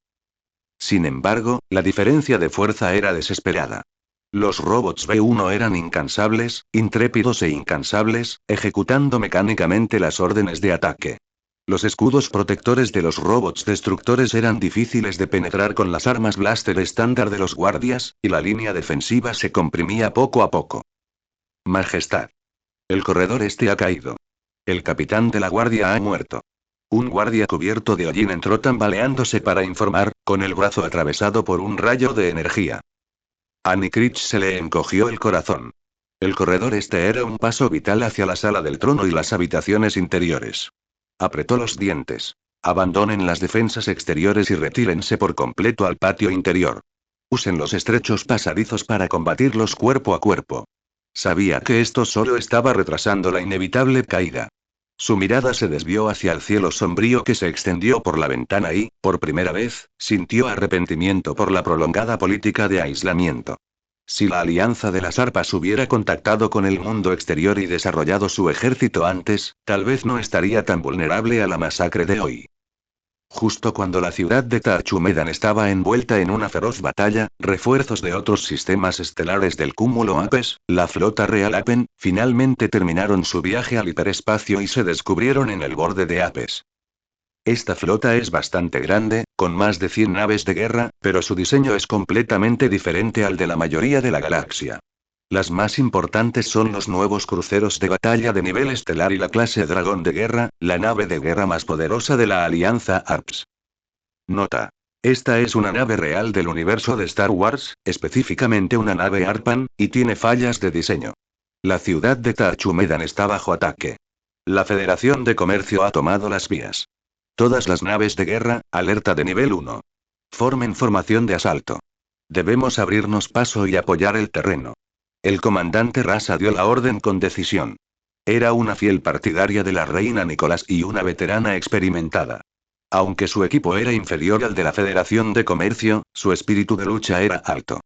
Sin embargo, la diferencia de fuerza era desesperada. Los robots B-1 eran incansables, intrépidos e incansables, ejecutando mecánicamente las órdenes de ataque. Los escudos protectores de los robots destructores eran difíciles de penetrar con las armas blaster estándar de los guardias, y la línea defensiva se comprimía poco a poco. Majestad. El corredor este ha caído. El capitán de la guardia ha muerto. Un guardia cubierto de hollín entró tambaleándose para informar, con el brazo atravesado por un rayo de energía. A Nikrich se le encogió el corazón. El corredor este era un paso vital hacia la sala del trono y las habitaciones interiores. Apretó los dientes. Abandonen las defensas exteriores y retírense por completo al patio interior. Usen los estrechos pasadizos para combatirlos cuerpo a cuerpo. Sabía que esto solo estaba retrasando la inevitable caída. Su mirada se desvió hacia el cielo sombrío que se extendió por la ventana y, por primera vez, sintió arrepentimiento por la prolongada política de aislamiento. Si la Alianza de las Arpas hubiera contactado con el mundo exterior y desarrollado su ejército antes, tal vez no estaría tan vulnerable a la masacre de hoy. Justo cuando la ciudad de Tachumedan estaba envuelta en una feroz batalla, refuerzos de otros sistemas estelares del cúmulo Apes, la flota real Apen, finalmente terminaron su viaje al hiperespacio y se descubrieron en el borde de Apes. Esta flota es bastante grande, con más de 100 naves de guerra, pero su diseño es completamente diferente al de la mayoría de la galaxia. Las más importantes son los nuevos cruceros de batalla de nivel estelar y la clase Dragón de Guerra, la nave de guerra más poderosa de la Alianza ARPS. Nota. Esta es una nave real del universo de Star Wars, específicamente una nave ARPAN, y tiene fallas de diseño. La ciudad de Tachumedan está bajo ataque. La Federación de Comercio ha tomado las vías. Todas las naves de guerra, alerta de nivel 1. Formen formación de asalto. Debemos abrirnos paso y apoyar el terreno. El comandante Rasa dio la orden con decisión. Era una fiel partidaria de la reina Nicolás y una veterana experimentada. Aunque su equipo era inferior al de la Federación de Comercio, su espíritu de lucha era alto.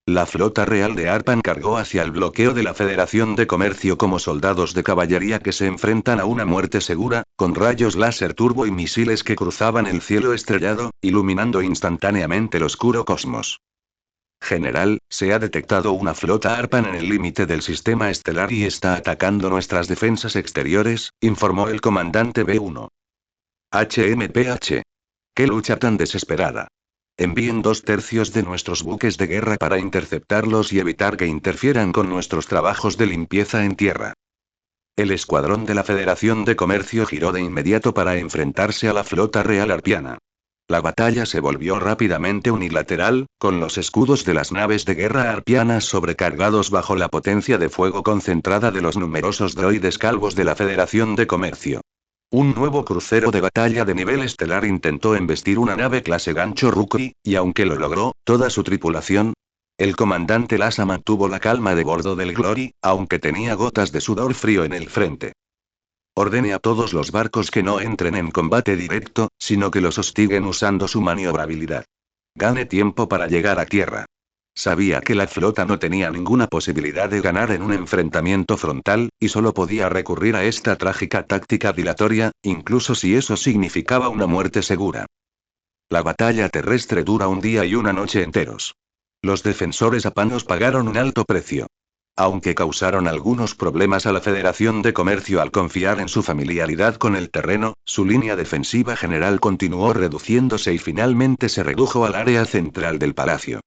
La flota real de Arpan cargó hacia el bloqueo de la Federación de Comercio como soldados de caballería que se enfrentan a una muerte segura, con rayos láser turbo y misiles que cruzaban el cielo estrellado, iluminando instantáneamente el oscuro cosmos. General, se ha detectado una flota ARPAN en el límite del sistema estelar y está atacando nuestras defensas exteriores, informó el comandante B1. HMPH. ¡Qué lucha tan desesperada! Envíen 2/3 de nuestros buques de guerra para interceptarlos y evitar que interfieran con nuestros trabajos de limpieza en tierra. El escuadrón de la Federación de Comercio giró de inmediato para enfrentarse a la flota real arpiana. La batalla se volvió rápidamente unilateral, con los escudos de las naves de guerra arpianas sobrecargados bajo la potencia de fuego concentrada de los numerosos droides calvos de la Federación de Comercio. Un nuevo crucero de batalla de nivel estelar intentó embestir una nave clase Gancho Rookie, y aunque lo logró, toda su tripulación. El comandante Lassa mantuvo la calma de bordo del Glory, aunque tenía gotas de sudor frío en el frente. Ordene a todos los barcos que no entren en combate directo, sino que los hostiguen usando su maniobrabilidad. Gane tiempo para llegar a tierra. Sabía que la flota no tenía ninguna posibilidad de ganar en un enfrentamiento frontal, y solo podía recurrir a esta trágica táctica dilatoria, incluso si eso significaba una muerte segura. La batalla terrestre dura un día y una noche enteros. Los defensores apanos pagaron un alto precio. Aunque causaron algunos problemas a la Federación de Comercio al confiar en su familiaridad con el terreno, su línea defensiva general continuó reduciéndose y finalmente se redujo al área central del palacio.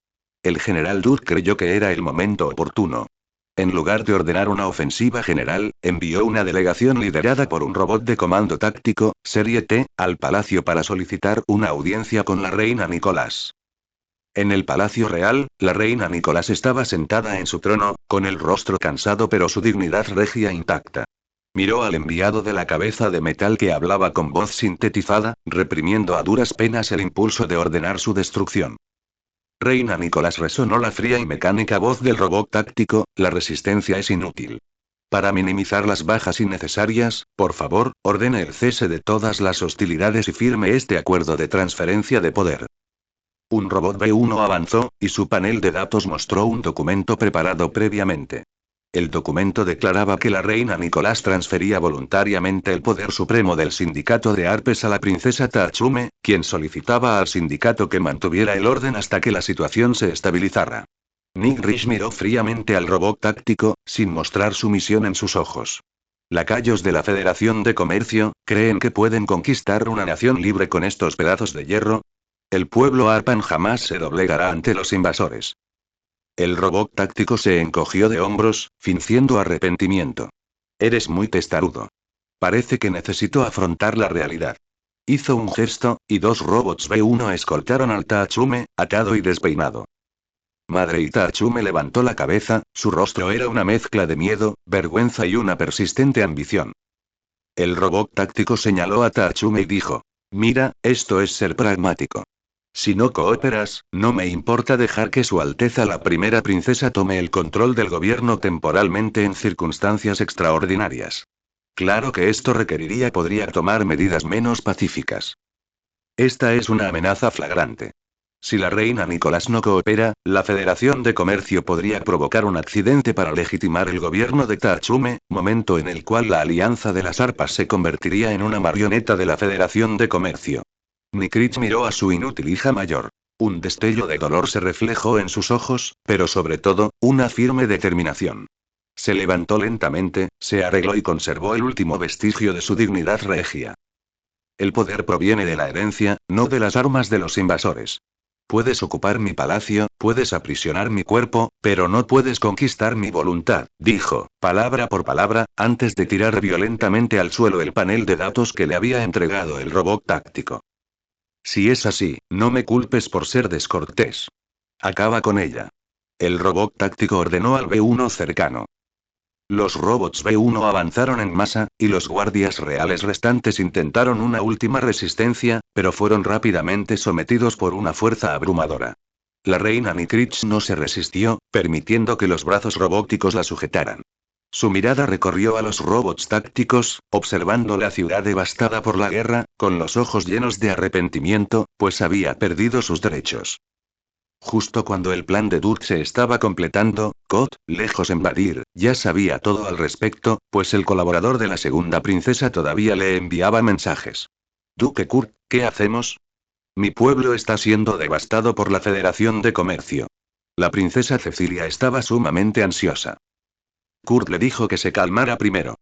El general Dur creyó que era el momento oportuno. En lugar de ordenar una ofensiva general, envió una delegación liderada por un robot de comando táctico, Serie T, al palacio para solicitar una audiencia con la reina Nicolás. En el Palacio Real, la reina Nicolás estaba sentada en su trono, con el rostro cansado pero su dignidad regia intacta. Miró al enviado de la cabeza de metal que hablaba con voz sintetizada, reprimiendo a duras penas el impulso de ordenar su destrucción. Reina Nicolás, resonó la fría y mecánica voz del robot táctico, la resistencia es inútil. Para minimizar las bajas innecesarias, por favor, ordene el cese de todas las hostilidades y firme este acuerdo de transferencia de poder. Un robot B1 avanzó, y su panel de datos mostró un documento preparado previamente. El documento declaraba que la reina Nicolás transfería voluntariamente el poder supremo del sindicato de Arpes a la princesa Tachume, quien solicitaba al sindicato que mantuviera el orden hasta que la situación se estabilizara. Nick Rich miró fríamente al robot táctico, sin mostrar sumisión en sus ojos. Lacayos de la Federación de Comercio, ¿creen que pueden conquistar una nación libre con estos pedazos de hierro? El pueblo Arpan jamás se doblegará ante los invasores. El robot táctico se encogió de hombros, fingiendo arrepentimiento. Eres muy testarudo. Parece que necesito afrontar la realidad. Hizo un gesto, y dos robots B1 escoltaron al Taachume, atado y despeinado. Madre Itachume levantó la cabeza, su rostro era una mezcla de miedo, vergüenza y una persistente ambición. El robot táctico señaló a Taachume y dijo: Mira, esto es ser pragmático. Si no cooperas, no me importa dejar que Su Alteza la primera princesa tome el control del gobierno temporalmente en circunstancias extraordinarias. Claro que esto podría tomar medidas menos pacíficas. Esta es una amenaza flagrante. Si la reina Nicolás no coopera, la Federación de Comercio podría provocar un accidente para legitimar el gobierno de Taachume, momento en el cual la alianza de las arpas se convertiría en una marioneta de la Federación de Comercio. Nikrich miró a su inútil hija mayor. Un destello de dolor se reflejó en sus ojos, pero sobre todo, una firme determinación. Se levantó lentamente, se arregló y conservó el último vestigio de su dignidad regia. El poder proviene de la herencia, no de las armas de los invasores. Puedes ocupar mi palacio, puedes aprisionar mi cuerpo, pero no puedes conquistar mi voluntad, dijo, palabra por palabra, antes de tirar violentamente al suelo el panel de datos que le había entregado el robot táctico. Si es así, no me culpes por ser descortés. Acaba con ella. El robot táctico ordenó al B1 cercano. Los robots B1 avanzaron en masa, y los guardias reales restantes intentaron una última resistencia, pero fueron rápidamente sometidos por una fuerza abrumadora. La reina Nikrich no se resistió, permitiendo que los brazos robóticos la sujetaran. Su mirada recorrió a los robots tácticos, observando la ciudad devastada por la guerra, con los ojos llenos de arrepentimiento, pues había perdido sus derechos. Justo cuando el plan de Duke se estaba completando, Kot, lejos en Badir, ya sabía todo al respecto, pues el colaborador de la segunda princesa todavía le enviaba mensajes. Duque Kurt, ¿qué hacemos? Mi pueblo está siendo devastado por la Federación de Comercio. La princesa Cecilia estaba sumamente ansiosa. Kurt le dijo que se calmara primero.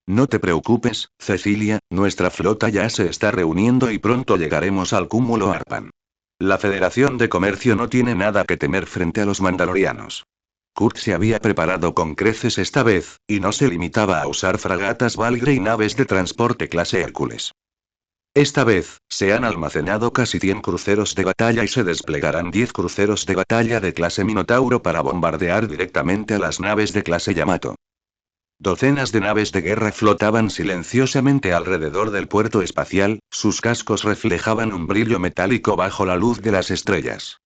No te preocupes, Cecilia, nuestra flota ya se está reuniendo y pronto llegaremos al cúmulo Arpan. La Federación de Comercio no tiene nada que temer frente a los mandalorianos. Kurt se había preparado con creces esta vez, y no se limitaba a usar fragatas Valgre y naves de transporte clase Hércules. Esta vez, se han almacenado casi 100 cruceros de batalla y se desplegarán 10 cruceros de batalla de clase Minotauro para bombardear directamente a las naves de clase Yamato. Docenas de naves de guerra flotaban silenciosamente alrededor del puerto espacial, sus cascos reflejaban un brillo metálico bajo la luz de las estrellas.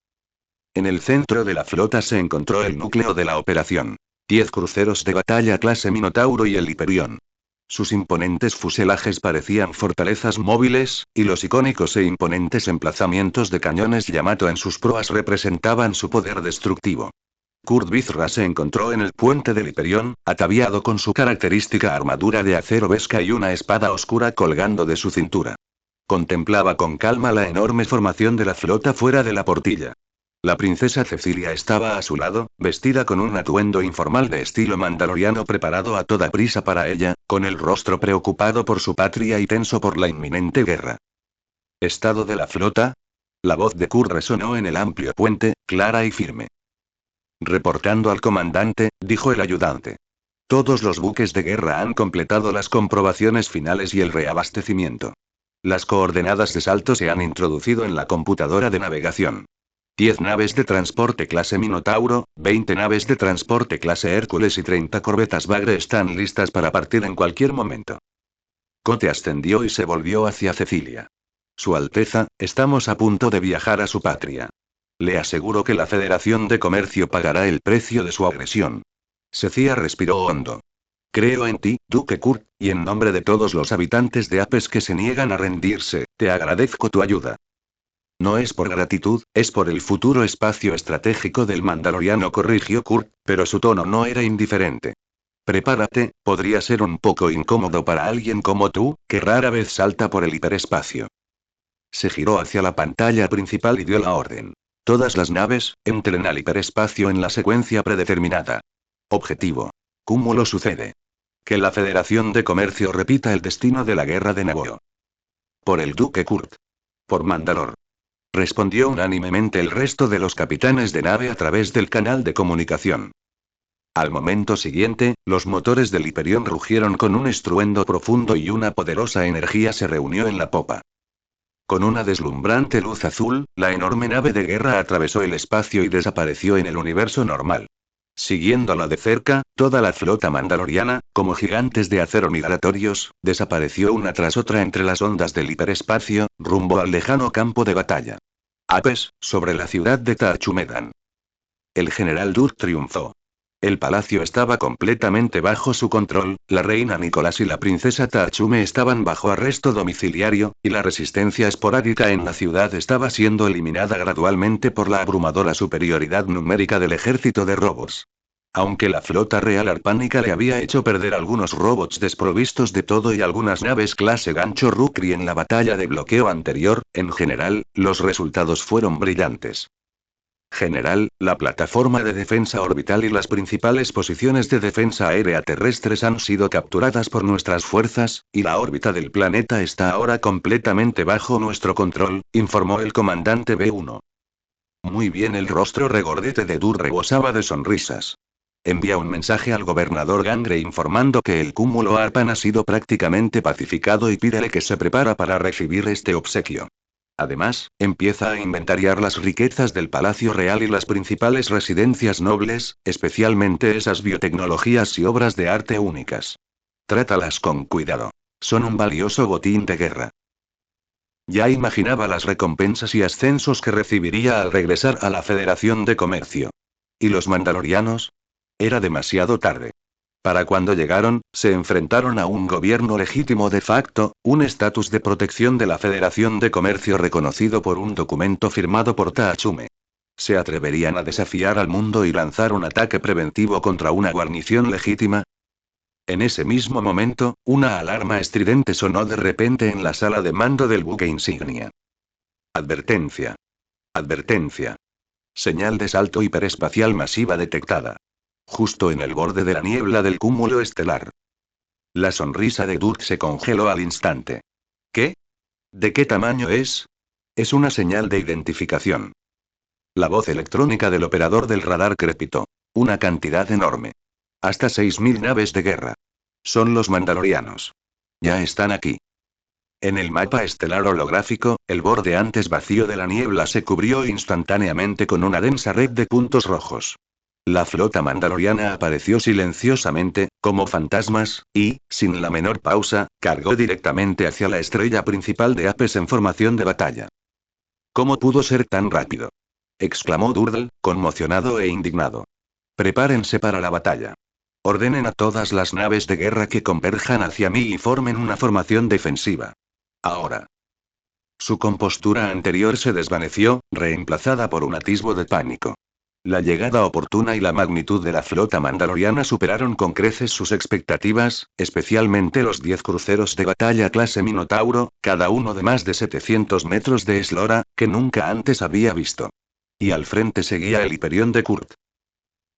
En el centro de la flota se encontró el núcleo de la operación. 10 cruceros de batalla clase Minotauro y el Hyperion. Sus imponentes fuselajes parecían fortalezas móviles, y los icónicos e imponentes emplazamientos de cañones Yamato en sus proas representaban su poder destructivo. Kurt Vizra se encontró en el puente del Hyperion, ataviado con su característica armadura de acero Vesca y una espada oscura colgando de su cintura. Contemplaba con calma la enorme formación de la flota fuera de la portilla. La princesa Cecilia estaba a su lado, vestida con un atuendo informal de estilo mandaloriano preparado a toda prisa para ella, con el rostro preocupado por su patria y tenso por la inminente guerra. ¿Estado de la flota? La voz de Kurt resonó en el amplio puente, clara y firme. Reportando al comandante, dijo el ayudante. Todos los buques de guerra han completado las comprobaciones finales y el reabastecimiento. Las coordenadas de salto se han introducido en la computadora de navegación. 10 naves de transporte clase Minotauro, 20 naves de transporte clase Hércules y 30 corbetas Bagre están listas para partir en cualquier momento. Cote ascendió y se volvió hacia Cecilia. Su Alteza, estamos a punto de viajar a su patria. Le aseguro que la Federación de Comercio pagará el precio de su agresión. Cecilia respiró hondo. Creo en ti, Duque Kurt, y en nombre de todos los habitantes de Apes que se niegan a rendirse, te agradezco tu ayuda. No es por gratitud, es por el futuro espacio estratégico del Mandaloriano, corrigió Kurt, pero su tono no era indiferente. Prepárate, podría ser un poco incómodo para alguien como tú, que rara vez salta por el hiperespacio. Se giró hacia la pantalla principal y dio la orden. Todas las naves, entren al hiperespacio en la secuencia predeterminada. Objetivo. Cúmulo sucede. Que la Federación de Comercio repita el destino de la guerra de Naboo. Por el Duque Kurt. Por Mandalor. Respondió unánimemente el resto de los capitanes de nave a través del canal de comunicación. Al momento siguiente, los motores del Hyperion rugieron con un estruendo profundo y una poderosa energía se reunió en la popa. Con una deslumbrante luz azul, la enorme nave de guerra atravesó el espacio y desapareció en el universo normal. Siguiéndola de cerca, toda la flota mandaloriana, como gigantes de acero migratorios, desapareció una tras otra entre las ondas del hiperespacio, rumbo al lejano campo de batalla. Apes, sobre la ciudad de Tachumedan. El general Dur triunfó. El palacio estaba completamente bajo su control, la reina Nicolás y la princesa Tachume estaban bajo arresto domiciliario, y la resistencia esporádica en la ciudad estaba siendo eliminada gradualmente por la abrumadora superioridad numérica del ejército de robots. Aunque la flota real arpánica le había hecho perder algunos robots desprovistos de todo y algunas naves clase gancho Rukri en la batalla de bloqueo anterior, en general, los resultados fueron brillantes. General, la plataforma de defensa orbital y las principales posiciones de defensa aérea terrestres han sido capturadas por nuestras fuerzas, y la órbita del planeta está ahora completamente bajo nuestro control, informó el comandante B1. Muy bien, el rostro regordete de Dur rebosaba de sonrisas. Envía un mensaje al gobernador Gangre informando que el cúmulo Arpan ha sido prácticamente pacificado y pídele que se prepara para recibir este obsequio. Además, empieza a inventariar las riquezas del Palacio Real y las principales residencias nobles, especialmente esas biotecnologías y obras de arte únicas. Trátalas con cuidado. Son un valioso botín de guerra. Ya imaginaba las recompensas y ascensos que recibiría al regresar a la Federación de Comercio. ¿Y los mandalorianos? Era demasiado tarde. Para cuando llegaron, se enfrentaron a un gobierno legítimo de facto, un estatus de protección de la Federación de Comercio reconocido por un documento firmado por Tachume. ¿Se atreverían a desafiar al mundo y lanzar un ataque preventivo contra una guarnición legítima? En ese mismo momento, una alarma estridente sonó de repente en la sala de mando del buque insignia. Advertencia. Advertencia. Señal de salto hiperespacial masiva detectada. Justo en el borde de la niebla del cúmulo estelar. La sonrisa de Duke se congeló al instante. ¿Qué? ¿De qué tamaño es? Es una señal de identificación. La voz electrónica del operador del radar crepitó. Una cantidad enorme. Hasta 6000 naves de guerra. Son los mandalorianos. Ya están aquí. En el mapa estelar holográfico, el borde antes vacío de la niebla se cubrió instantáneamente con una densa red de puntos rojos. La flota mandaloriana apareció silenciosamente, como fantasmas, y, sin la menor pausa, cargó directamente hacia la estrella principal de Apes en formación de batalla. ¿Cómo pudo ser tan rápido? Exclamó Durdle, conmocionado e indignado. Prepárense para la batalla. Ordenen a todas las naves de guerra que converjan hacia mí y formen una formación defensiva. Ahora. Su compostura anterior se desvaneció, reemplazada por un atisbo de pánico. La llegada oportuna y la magnitud de la flota mandaloriana superaron con creces sus expectativas, especialmente los 10 cruceros de batalla clase Minotauro, cada uno de más de 700 metros de eslora, que nunca antes había visto. Y al frente seguía el Hyperion de Kurt.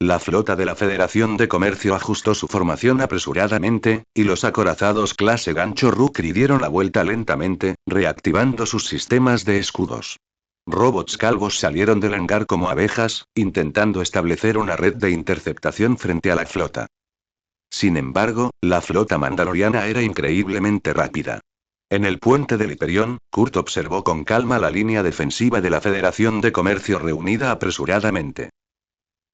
La flota de la Federación de Comercio ajustó su formación apresuradamente, y los acorazados clase gancho Rukri dieron la vuelta lentamente, reactivando sus sistemas de escudos. Robots calvos salieron del hangar como abejas, intentando establecer una red de interceptación frente a la flota. Sin embargo, la flota mandaloriana era increíblemente rápida. En el puente del Hyperion, Kurt observó con calma la línea defensiva de la Federación de Comercio reunida apresuradamente.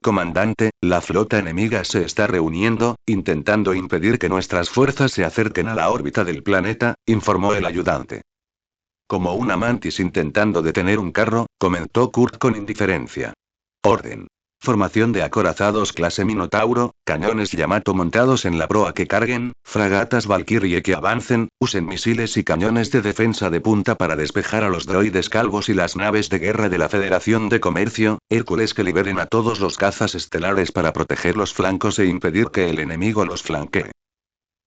Comandante, la flota enemiga se está reuniendo, intentando impedir que nuestras fuerzas se acerquen a la órbita del planeta, informó el ayudante. Como una mantis intentando detener un carro, comentó Kurt con indiferencia. Orden. Formación de acorazados clase Minotauro, cañones Yamato montados en la proa que carguen, fragatas Valkyrie que avancen, usen misiles y cañones de defensa de punta para despejar a los droides calvos y las naves de guerra de la Federación de Comercio, Hércules que liberen a todos los cazas estelares para proteger los flancos e impedir que el enemigo los flanquee.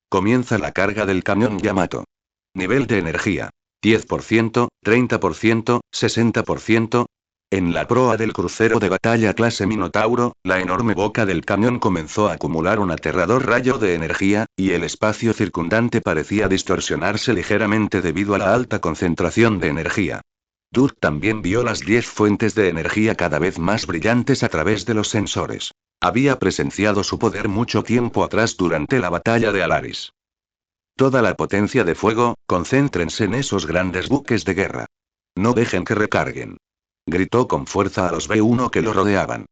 Comienza la carga del cañón Yamato. Nivel de energía. 10%, 30%, 60%. En la proa del crucero de batalla clase Minotauro, la enorme boca del cañón comenzó a acumular un aterrador rayo de energía, y el espacio circundante parecía distorsionarse ligeramente debido a la alta concentración de energía. Dirk también vio las 10 fuentes de energía cada vez más brillantes a través de los sensores. Había presenciado su poder mucho tiempo atrás durante la batalla de Alaris. Toda la potencia de fuego, concéntrense en esos grandes buques de guerra. No dejen que recarguen. Gritó con fuerza a los B-1 que lo rodeaban.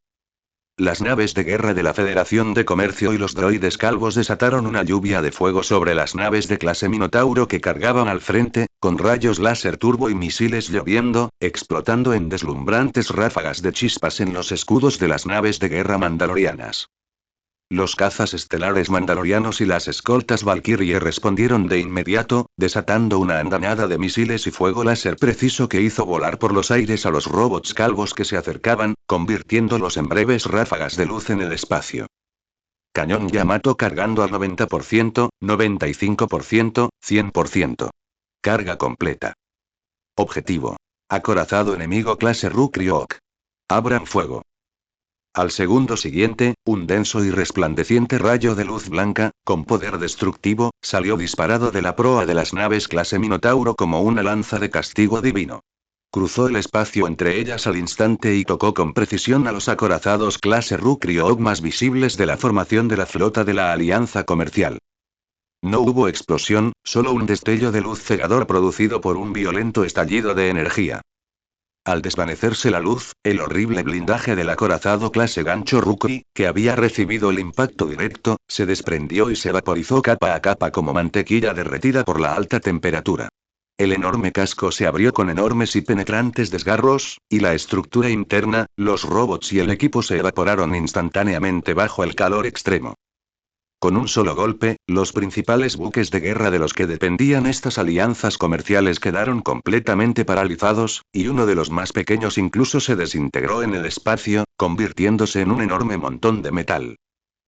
Las naves de guerra de la Federación de Comercio y los droides calvos desataron una lluvia de fuego sobre las naves de clase Minotauro que cargaban al frente, con rayos láser turbo y misiles lloviendo, explotando en deslumbrantes ráfagas de chispas en los escudos de las naves de guerra mandalorianas. Los cazas estelares mandalorianos y las escoltas Valkyrie respondieron de inmediato, desatando una andanada de misiles y fuego láser preciso que hizo volar por los aires a los robots calvos que se acercaban, convirtiéndolos en breves ráfagas de luz en el espacio. Cañón Yamato cargando al 90%, 95%, 100%. Carga completa. Objetivo. Acorazado enemigo clase Rukriok. Abran fuego. Al segundo siguiente, un denso y resplandeciente rayo de luz blanca, con poder destructivo, salió disparado de la proa de las naves clase Minotauro como una lanza de castigo divino. Cruzó el espacio entre ellas al instante y tocó con precisión a los acorazados clase Rukriok más visibles de la formación de la flota de la Alianza Comercial. No hubo explosión, solo un destello de luz cegador producido por un violento estallido de energía. Al desvanecerse la luz, el horrible blindaje del acorazado clase Gancho Rookie, que había recibido el impacto directo, se desprendió y se vaporizó capa a capa como mantequilla derretida por la alta temperatura. El enorme casco se abrió con enormes y penetrantes desgarros, y la estructura interna, los robots y el equipo se evaporaron instantáneamente bajo el calor extremo. Con un solo golpe, los principales buques de guerra de los que dependían estas alianzas comerciales quedaron completamente paralizados, y uno de los más pequeños incluso se desintegró en el espacio, convirtiéndose en un enorme montón de metal.